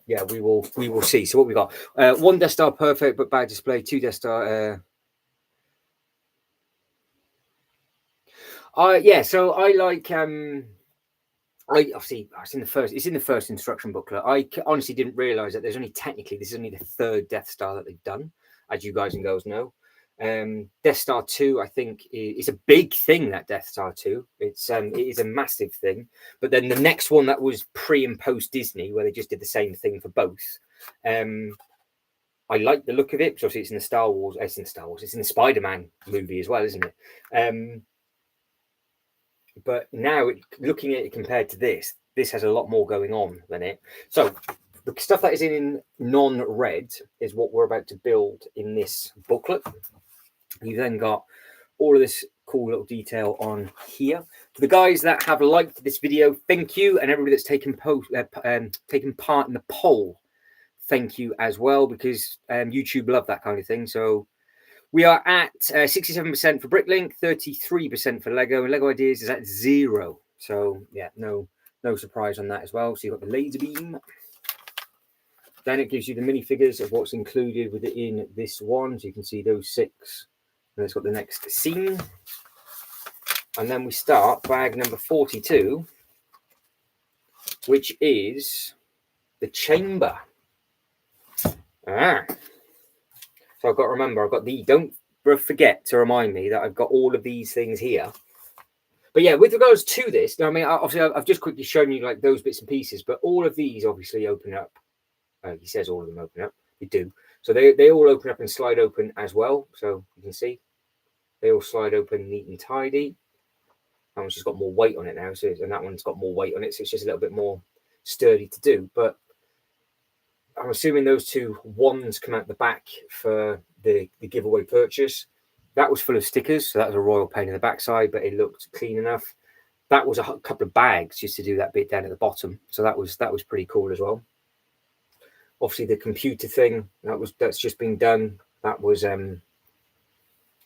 yeah, we will see. So what we got? 1 Death Star perfect but bad display, 2 Death Star yeah, so I like obviously it's in the first instruction booklet. I honestly didn't realize that there's only technically this is only the 3rd Death Star that they've done, as you guys and girls know. Death Star 2, I think, is a big thing. That Death Star 2, it is a massive thing. But then the next one that was pre and post Disney, where they just did the same thing for both. I like the look of it because obviously it's in the Star Wars. It's in the Spider-Man movie as well, isn't it? But now, looking at it compared to this has a lot more going on than it. So the stuff that is in non-red is what we're about to build in this booklet. You've then got all of this cool little detail on here. For the guys that have liked this video, thank you. And everybody that's taken part in the poll, thank you as well, because YouTube love that kind of thing. So we are at 67% for Bricklink, 33% for Lego, and Lego Ideas is at 0. So yeah, no surprise on that as well. So you've got the laser beam. Then it gives you the minifigures of what's included within this one. So you can see those 6. And it's got the next scene. And then we start bag number 42, which is the chamber. So I've got to remember, I've got don't forget to remind me that I've got all of these things here. But yeah, with regards to this, I mean, obviously I've just quickly shown you like those bits and pieces, but all of these obviously open up. He says all of them open up. They do. So they all open up and slide open as well. So you can see they all slide open neat and tidy. That one's just got more weight on it now. So, and that one's got more weight on it. So it's just a little bit more sturdy to do. But I'm assuming those 2 ones come out the back for the giveaway purchase. That was full of stickers. So that was a royal pain in the backside, but it looked clean enough. That was a couple of bags just to do that bit down at the bottom. So that was pretty cool as well. Obviously the computer thing that's just been done. That was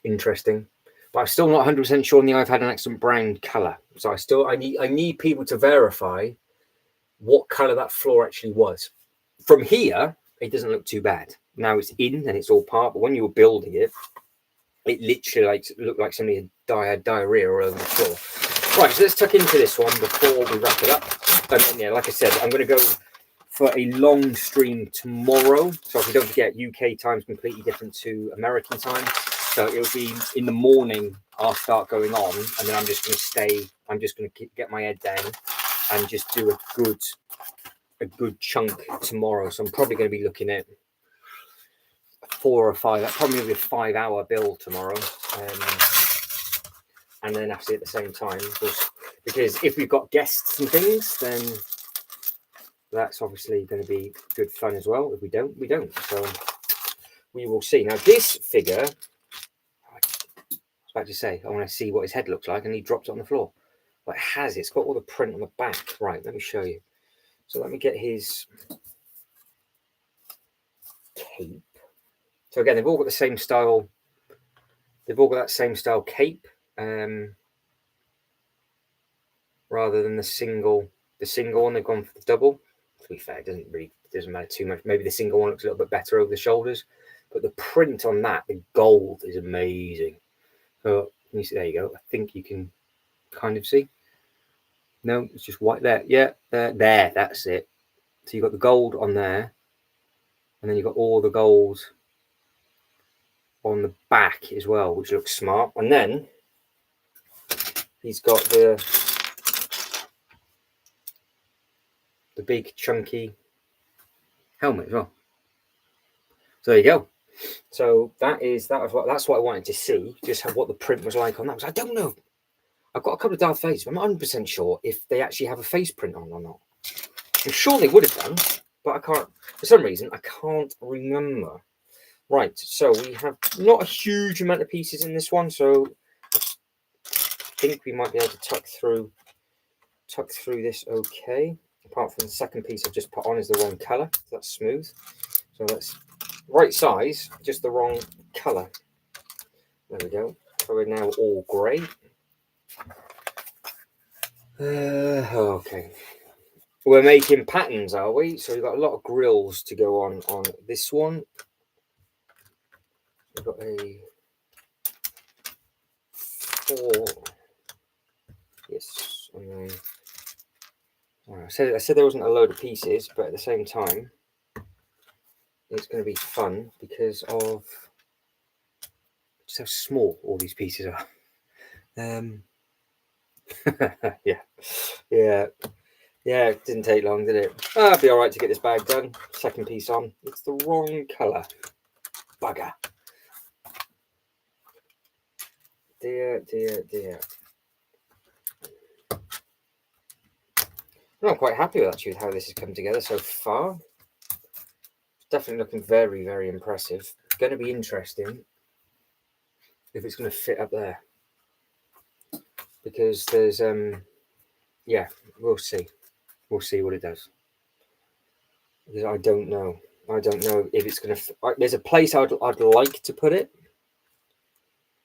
interesting. But I'm still not 100% sure on the I've had an excellent brown color. So I need people to verify what color that floor actually was. From here, it doesn't look too bad. Now it's in and it's all part, but when you were building it, it literally looked like somebody had diarrhea all over the floor. Right, so let's tuck into this one before we wrap it up. And then, yeah, like I said, I'm going to go for a long stream tomorrow. So if you don't forget, UK time is completely different to American time. So it'll be in the morning, I'll start going on, and then I'm just going to stay. I'm just going to get my head down and just do a good chunk tomorrow. So I'm probably going to be looking at 4 or 5. That probably will be a 5-hour build tomorrow. And then actually at the same time, because if we've got guests and things, then that's obviously going to be good fun as well. If we don't, we don't. So we will see. Now this figure, I was about to say, I want to see what his head looks like, and he dropped it on the floor. But it's got all the print on the back. Right, let me show you. So let me get his cape. So again, they've all got the same style. They've all got that same style cape, rather than the single one. They've gone for the double. To be fair, it doesn't matter too much. Maybe the single one looks a little bit better over the shoulders. But the print on that, the gold, is amazing. So you see, there you go. I think you can kind of see. No, it's just white there. Yeah, there. That's it. So you've got the gold on there, and then you've got all the gold on the back as well, which looks smart. And then he's got the big chunky helmet as well. So there you go. So that's what I wanted to see, just what the print was like on that. Because I don't know. I've got a couple of Darth Vaders, but I'm not 100% sure if they actually have a face print on or not. I'm sure they would have done, but I can't, for some reason, I can't remember. Right, so we have not a huge amount of pieces in this one, so I think we might be able to tuck through this okay. Apart from the second piece I've just put on is the wrong colour, so that's smooth. So that's right size, just the wrong colour. There we go. So we're now all grey. Okay. We're making patterns, are we? So we've got a lot of grills to go on this one. We've got a 4. Yes. And then, I said there wasn't a load of pieces, but at the same time, it's going to be fun because of just how small all these pieces are. Yeah, it didn't take long, did it? It'll be all right to get this bag done. Second piece on. It's the wrong colour. Bugger. Dear. I'm quite happy with actually how this has come together so far. It's definitely looking very, very impressive. It's going to be interesting if it's going to fit up there. Because there's, yeah, we'll see. We'll see what it does. Because I don't know. I don't know if it's going to. There's a place I'd like to put it,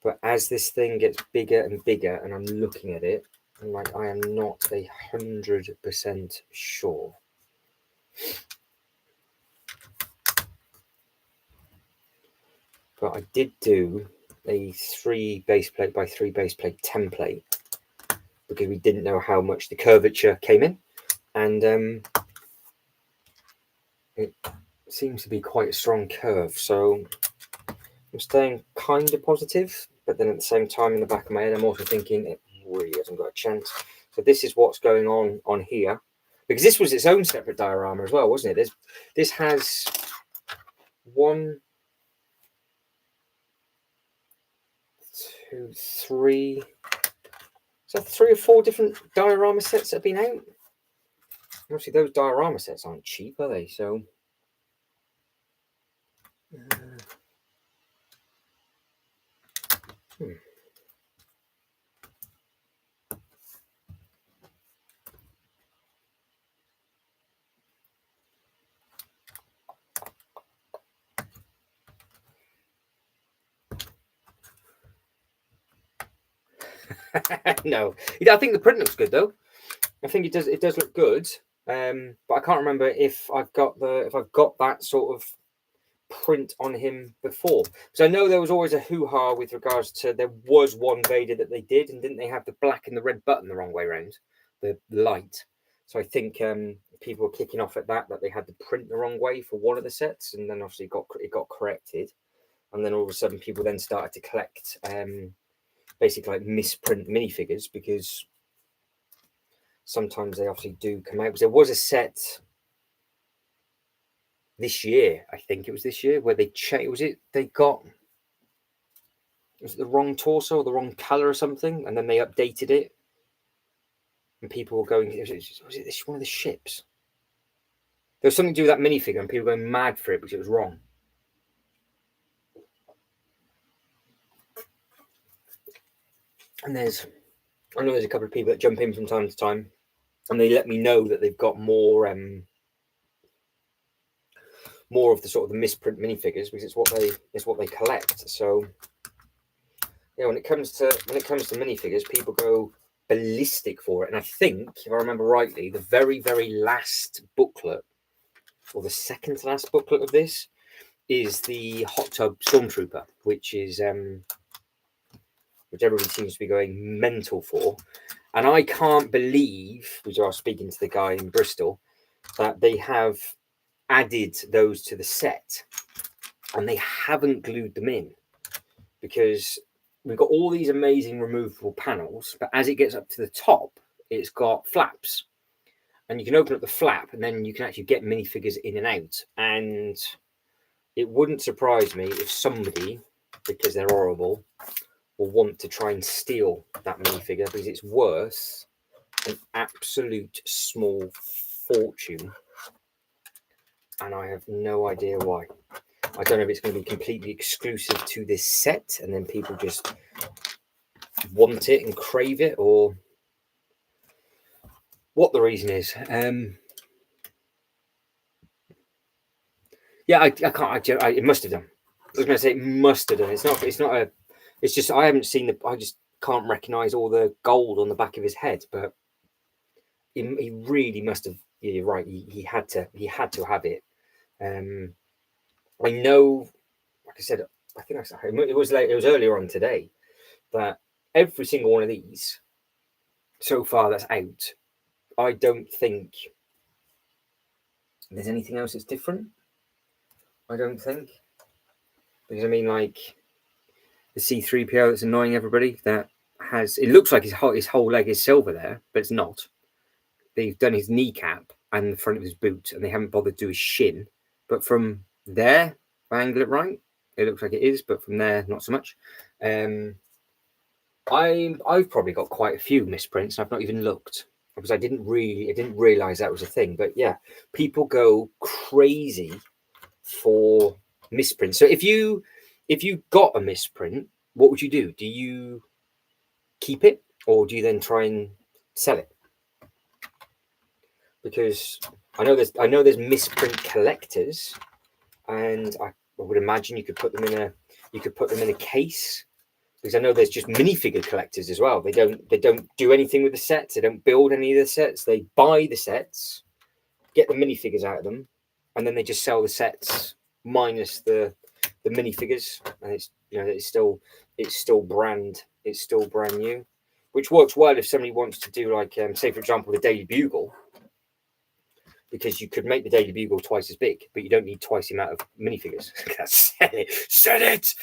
but as this thing gets bigger and bigger, and I'm looking at it, I'm like, I am not 100% sure. But I did do a 3 base plate by 3 base plate template because we didn't know how much the curvature came in, and it seems to be quite a strong curve, so I'm staying kind of positive, but then at the same time in the back of my head I'm also thinking it really hasn't got a chance. So this is what's going on here, because this was its own separate diorama as well, wasn't it? This has 1, 2, 3, so 3 or 4 different diorama sets that have been out. Obviously those diorama sets aren't cheap, are they? So no, I think the print looks good though. I think it does look good, but I can't remember if I've got that sort of print on him before. So I know there was always a hoo-ha with regards to, there was one Vader that they did, and didn't they have the black and the red button the wrong way around, the light? So I think people were kicking off at that they had the print the wrong way for one of the sets, and then obviously it got corrected, and then all of a sudden people then started to collect basically like misprint minifigures, because sometimes they obviously do come out. Because there was a set this year, I think it was this year, where they checked, was it the wrong torso or the wrong color or something, and then they updated it, and people were going, was it this one of the ships? There was something to do with that minifigure, and people were going mad for it because it was wrong. And I know there's a couple of people that jump in from time to time, and they let me know that they've got more of the sort of the misprint minifigures, because it's what they collect. So yeah, when it comes to minifigures, people go ballistic for it. And I think, if I remember rightly, the very, very last booklet, or the second to last booklet of this, is the Hot Tub Stormtrooper, which everybody seems to be going mental for. And I can't believe, which I was speaking to the guy in Bristol, that they have added those to the set and they haven't glued them in, because we've got all these amazing removable panels, but as it gets up to the top, it's got flaps. And you can open up the flap and then you can actually get minifigures in and out. And it wouldn't surprise me if somebody, because they're horrible, will want to try and steal that minifigure, because it's worth an absolute small fortune. And I have no idea why. I don't know if it's going to be completely exclusive to this set and then people just want it and crave it, or what the reason is. Yeah, I can't. It must have done. I was going to say it must have done. It's not a. It's just I haven't seen the. I just can't recognise all the gold on the back of his head, but he really must have. Yeah, you're right. He had to. He had to have it. I know. Like I said, I think it was late. It was earlier on today that every single one of these so far that's out, I don't think there's anything else that's different. I don't think, because I mean, like the C3PO that's annoying everybody, that has, it looks like his whole leg is silver there, but it's not. They've done his kneecap and the front of his boot, and they haven't bothered to do his shin. But from there, if I angle it right, it looks like it is, but from there, not so much. I've probably got quite a few misprints, and I've not even looked, because I didn't realize that was a thing. But yeah, people go crazy for misprints. So if you got a misprint, what would you do? Do you keep it, or do you then try and sell it? Because I know there's misprint collectors, and I would imagine you could put them in a case. Because I know there's just minifigure collectors as well. They don't do anything with the sets. They don't build any of the sets. They buy the sets, get the minifigures out of them, and then they just sell the sets minus the minifigures. And it's still brand new, which works well if somebody wants to do, like, say for example, the Daily Bugle, because you could make the Daily Bugle twice as big, but you don't need twice the amount of minifigures. Said it.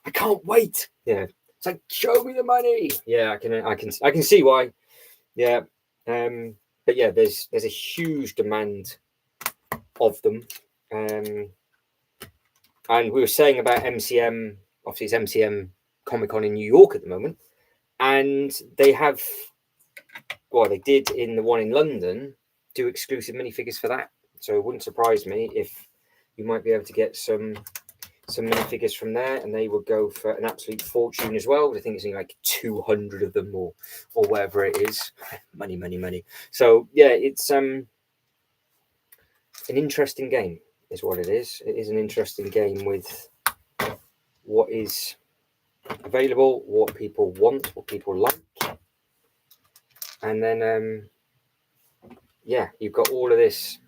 I can't wait. Yeah. It's like, show me the money. Yeah, I can see why. Yeah. But yeah, there's a huge demand of them. And we were saying about MCM, obviously it's MCM Comic-Con in New York at the moment. And they did in the one in London do exclusive minifigures for that. So it wouldn't surprise me if you might be able to get some minifigures from there, and they would go for an absolute fortune as well. I think it's like 200 of them, or whatever it is. Money. So yeah, it's an interesting game, is what it is. It is an interesting game with what is available, what people want, what people like, and then yeah, you've got all of this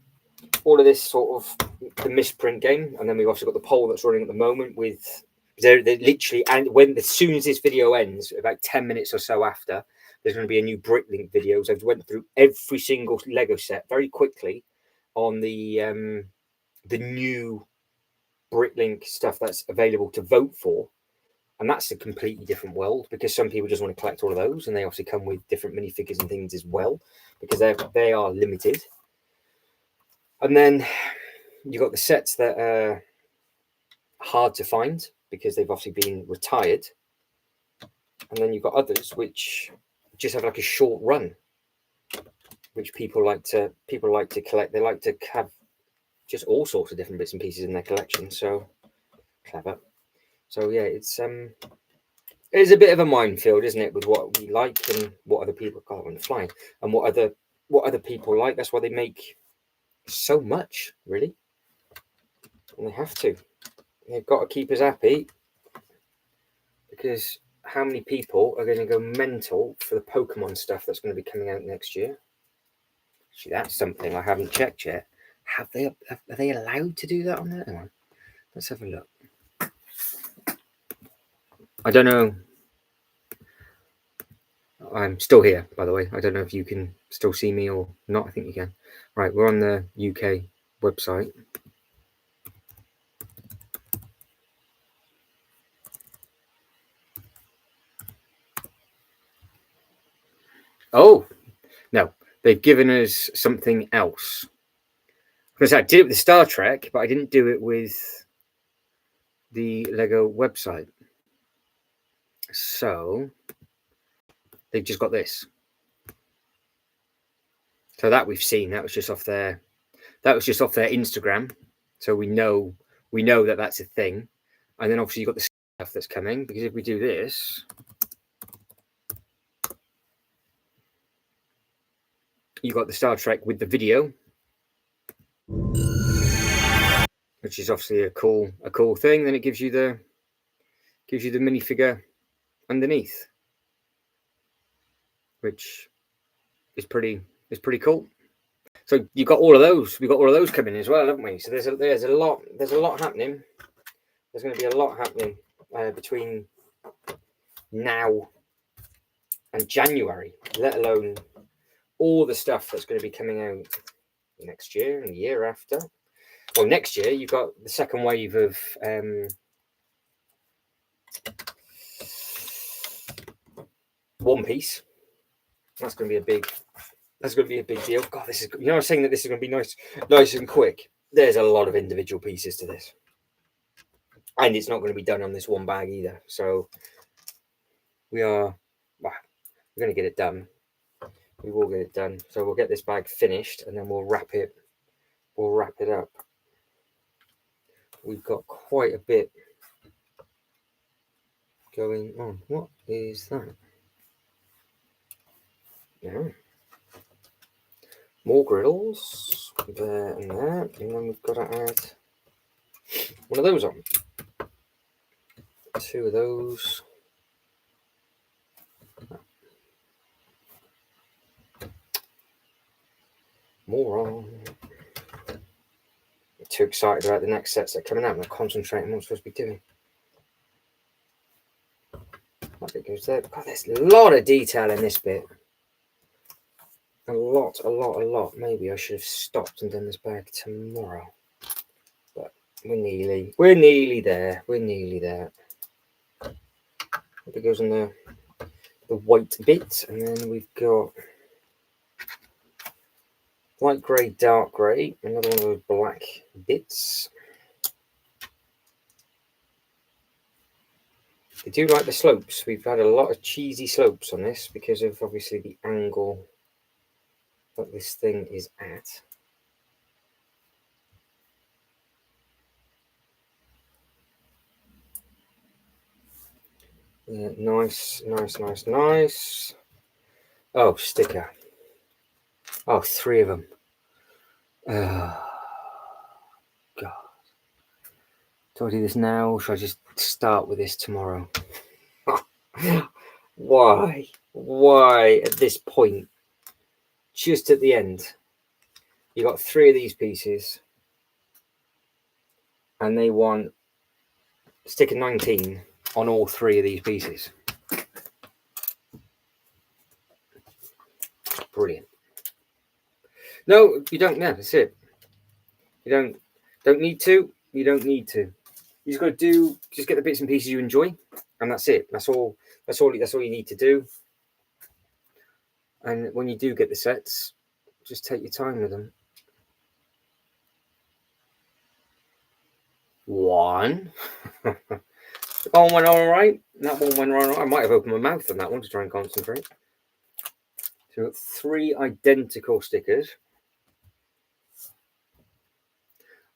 sort of the misprint game, and then we've also got the poll that's running at the moment with they're literally, and as soon as this video ends, about 10 minutes or so after, there's going to be a new Bricklink video. So I've went through every single Lego set very quickly on the new Bricklink stuff that's available to vote for, and that's a completely different world, because some people just want to collect all of those, and they obviously come with different minifigures and things as well, because they are limited. And then you got the sets that are hard to find because they've obviously been retired, and then you've got others which just have like a short run, which people like to collect. They like to have just all sorts of different bits and pieces in their collection. So clever. So yeah, it's a bit of a minefield, isn't it, with what we like and what other people flying, and what other people like. That's why they make so much, really, and they have to. They've got to keep us happy, because how many people are going to go mental for the Pokemon stuff that's going to be coming out next year? See, that's something I haven't checked yet. Are they allowed to do that on there? Let's have a look. I don't know. I'm still here, by the way. I don't know if you can still see me or not. I think you can. Right, we're on the UK website. Oh, no. They've given us something else. Because I did it with Star Trek, but I didn't do it with the Lego website. So they've just got this. So that we've seen. That was just off their Instagram. So we know that that's a thing. And then obviously you've got the stuff that's coming, because if we do this, you've got the Star Trek with the video, which is obviously a cool thing. Then it gives you the minifigure underneath, which is pretty cool. So you've got all of those. We've got all of those coming as well, haven't we? So there's a lot happening. There's going to be a lot happening between now and January, let alone all the stuff that's going to be coming out next year and the year after. Well, next year you've got the second wave of One Piece. That's going to be a big deal. God, this is, you know, I was saying that this is going to be nice and quick. There's a lot of individual pieces to this, and it's not going to be done on this one bag either. So we're going to get it done. We will get it done. So we'll get this bag finished, and then we'll wrap it up. We've got quite a bit going on. What is that? Yeah. More grills there and there, and then we've got to add one of those on. 2 of those. More on. I'm too excited about the next sets that are coming out. I'm concentrating on what I'm supposed to be doing. That bit goes there. God, there's a lot of detail in this bit. A lot. Maybe I should have stopped and done this bag tomorrow. But we're nearly there. It goes on the white bit, and then we've got light grey, dark grey, another one of those black bits. I do like the slopes. We've had a lot of cheesy slopes on this because of obviously the angle that this thing is at. Yeah, nice. Oh, sticker. Oh, 3 of them. God. Do I do this now, or should I just start with this tomorrow? Why at this point, just at the end, you got 3 of these pieces, and they want sticker 19 on all 3 of these pieces. Brilliant. No, you don't. Yeah, that's it. You don't need to. You don't need to. You just got to just get the bits and pieces you enjoy, and that's it. That's all you need to do. And when you do get the sets, just take your time with them. One. That one went all right. That one went all right. I might have opened my mouth on that one to try and concentrate. So we've got 3 identical stickers.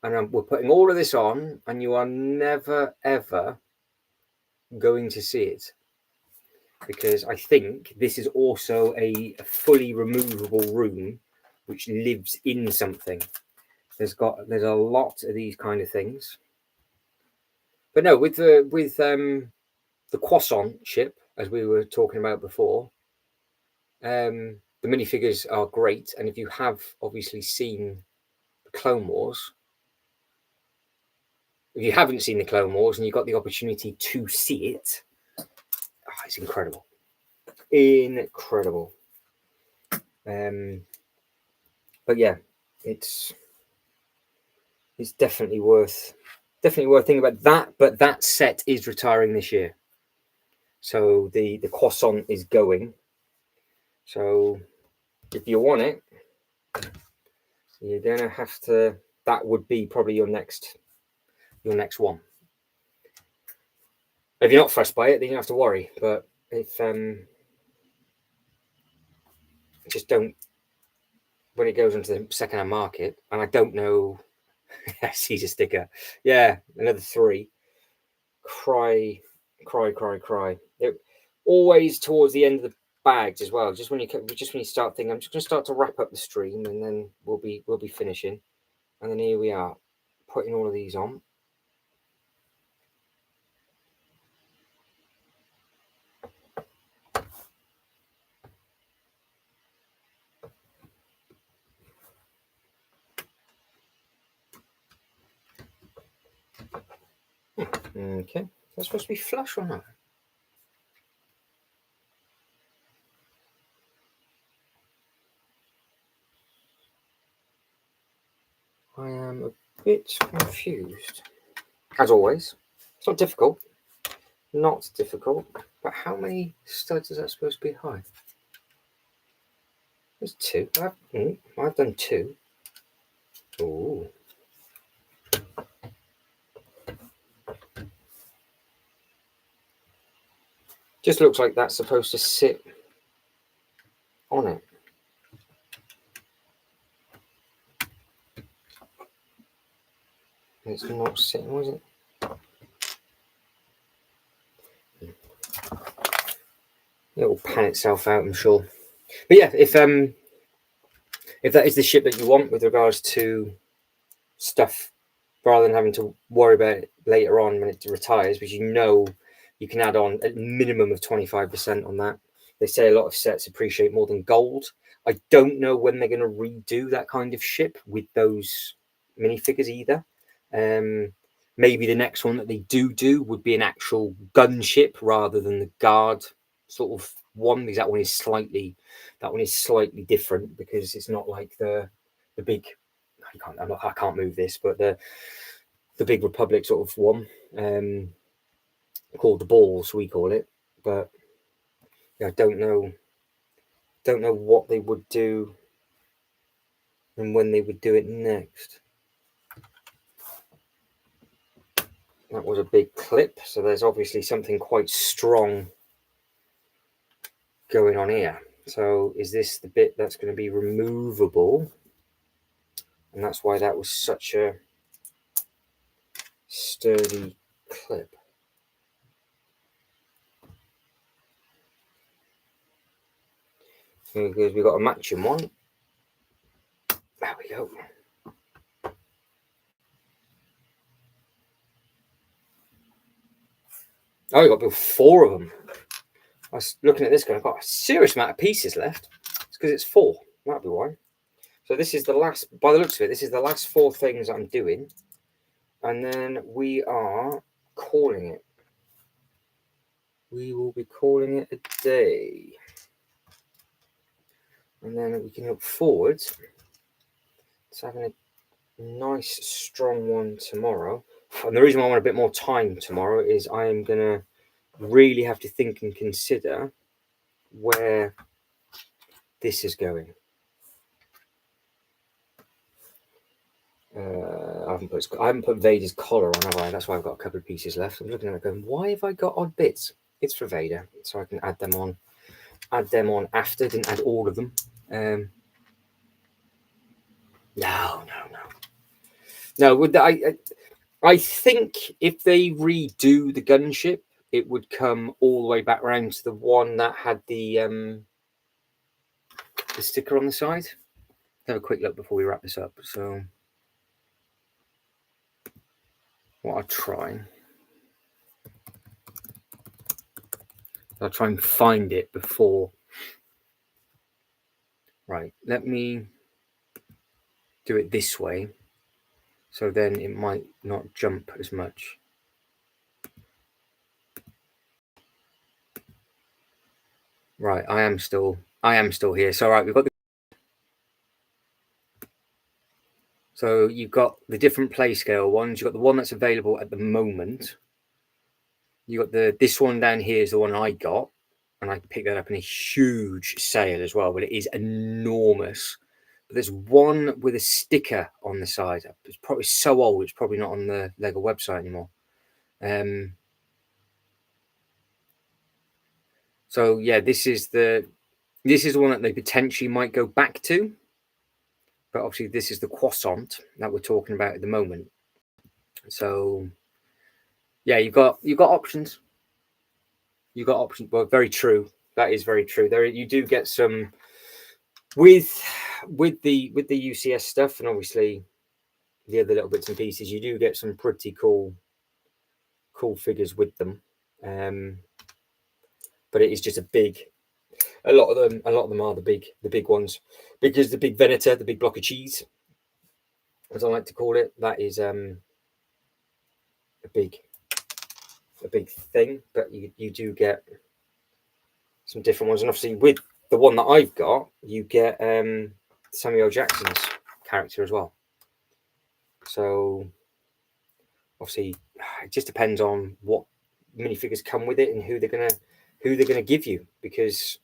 And we're putting all of this on, and you are never, ever going to see it. Because I think this is also a fully removable room which lives in something. There's a lot of these kind of things. But no, with the Croissant ship, as we were talking about before, the minifigures are great. And if you have obviously seen the Clone Wars, if you haven't seen the Clone Wars and you got the opportunity to see it, it's incredible. Incredible. But yeah, it's definitely worth thinking about that. But that set is retiring this year, so the croissant is going. So if you want it, you're gonna have to. That would be probably your next one. If you're not fussed by it, then you don't have to worry. But if just don't, when it goes into the second-hand market, and I don't know. Caesar sticker, yeah, another 3. Cry. It, always towards the end of the bags as well. Just when you start thinking, I'm just going to start to wrap up the stream, and then we'll be finishing. And then here we are, putting all of these on. Okay, that's supposed to be flush or not? I am a bit confused. As always, it's not difficult. Not difficult. But how many studs is that supposed to be high? There's 2. I've done 2. Ooh. Just looks like that's supposed to sit on it. It's not sitting, was it? It will pan itself out, I'm sure. But yeah, if that is the ship that you want with regards to stuff, rather than having to worry about it later on when it retires, because you can add on a minimum of 25% on that. They say a lot of sets appreciate more than gold. I don't know when they're going to redo that kind of ship with those minifigures either. Maybe the next one that they do would be an actual gunship rather than the guard sort of one, because that one is slightly different, because it's not like the big. I can't move this, but the big Republic sort of one, called the balls, we call it. But yeah, I don't know what they would do and when they would do it next. That was a big clip, so there's obviously something quite strong going on here. So is this the bit that's going to be removable? And that's why that was such a sturdy clip. Because we've got a matching one. There we go. Oh, we've got to build 4 of them. I was looking at this going, I've got a serious amount of pieces left. It's because it's 4. That'd be why. So this is the last, by the looks of it, this is the last 4 things I'm doing. And then we are calling it. We will be calling it a day. And then we can look forward to having a nice, strong one tomorrow. And the reason why I want a bit more time tomorrow is I am going to really have to think and consider where this is going. I haven't put Vader's collar on, have I? That's why I've got a couple of pieces left. I'm looking at it going, why have I got odd bits? It's for Vader, so I can add them on. After. Didn't add all of them. No. I think if they redo the gunship, it would come all the way back around to the one that had the sticker on the side. Have a quick look before we wrap this up. So what I'll try and find it before. Right, let me do it this way. So then it might not jump as much. Right, I am still here. So right, we've got so you've got the different play scale ones. You've got the one that's available at the moment. You got this one down here is the one I got, and I picked that up in a huge sale as well. But it is enormous. But there's one with a sticker on the side. It's probably so old. It's probably not on the Lego website anymore. So yeah, this is the one that they potentially might go back to. But obviously, this is the croissant that we're talking about at the moment. So yeah, you've got options. You've got options. Well, very true. That is very true. There, you do get some with the UCS stuff, and obviously the other little bits and pieces. You do get some pretty cool figures with them. But it is just a lot of them are the big ones, because the big Venator, the big block of cheese, as I like to call it, that is a big thing. But you do get some different ones, and obviously with the one that I've got, you get Samuel L. Jackson's character as well. So obviously it just depends on what minifigures come with it and who they're gonna give you, because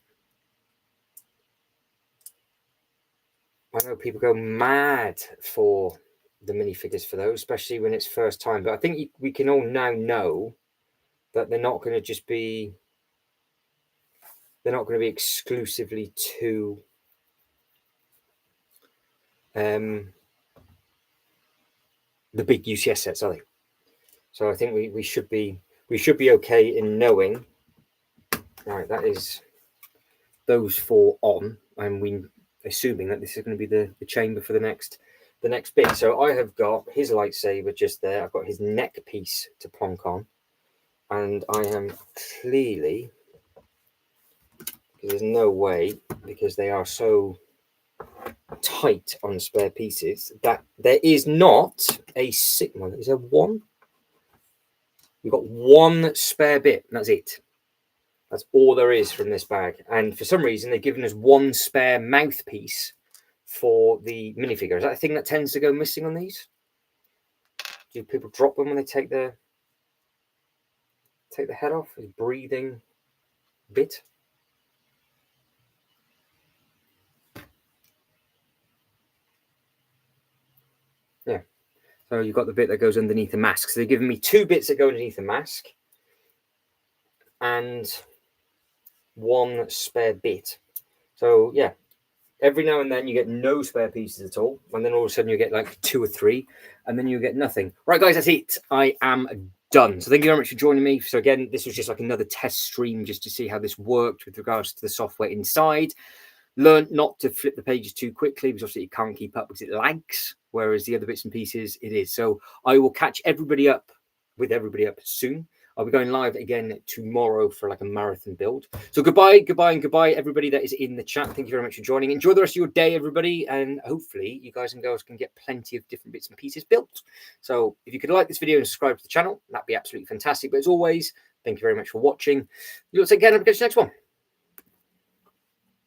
I know people go mad for the minifigures for those, especially when it's first time. But I think we can all now know that they're not going to just be, they're not going to be exclusively to the big UCS sets, are they? So I think we should be okay in knowing. Right, that is those four on, and we assuming that this is going to be the chamber for the next bit. So I have got his lightsaber just there. I've got his neck piece to plonk on, and I am clearly, because there's no way, because they are so tight on spare pieces, that there is not a one. Is there one? We've got one spare bit, and that's it. That's all there is from this bag. And for some reason, they've given us one spare mouthpiece for the minifigure. Is that a thing that tends to go missing on these? Do people drop them when they take the head off? His breathing bit. Yeah. So you've got the bit that goes underneath the mask. So they've given me two bits that go underneath the mask and one spare bit. So yeah, every now and then you get no spare pieces at all, and then all of a sudden you get like 2 or 3, and then you get nothing. Right, guys, that's it. I am done. So thank you very much for joining me. So again, this was just like another test stream just to see how this worked with regards to the software inside. Learn not to flip the pages too quickly, because obviously you can't keep up because it lags, whereas the other bits and pieces, it is. So I will catch everybody up soon. I'll be going live again tomorrow for like a marathon build. So goodbye, everybody that is in the chat. Thank you very much for joining. Enjoy the rest of your day, everybody, and hopefully you guys and girls can get plenty of different bits and pieces built. So if you could like this video and subscribe to the channel, that'd be absolutely fantastic. But as always, thank you very much for watching. You'll take care and I'll catch you next one.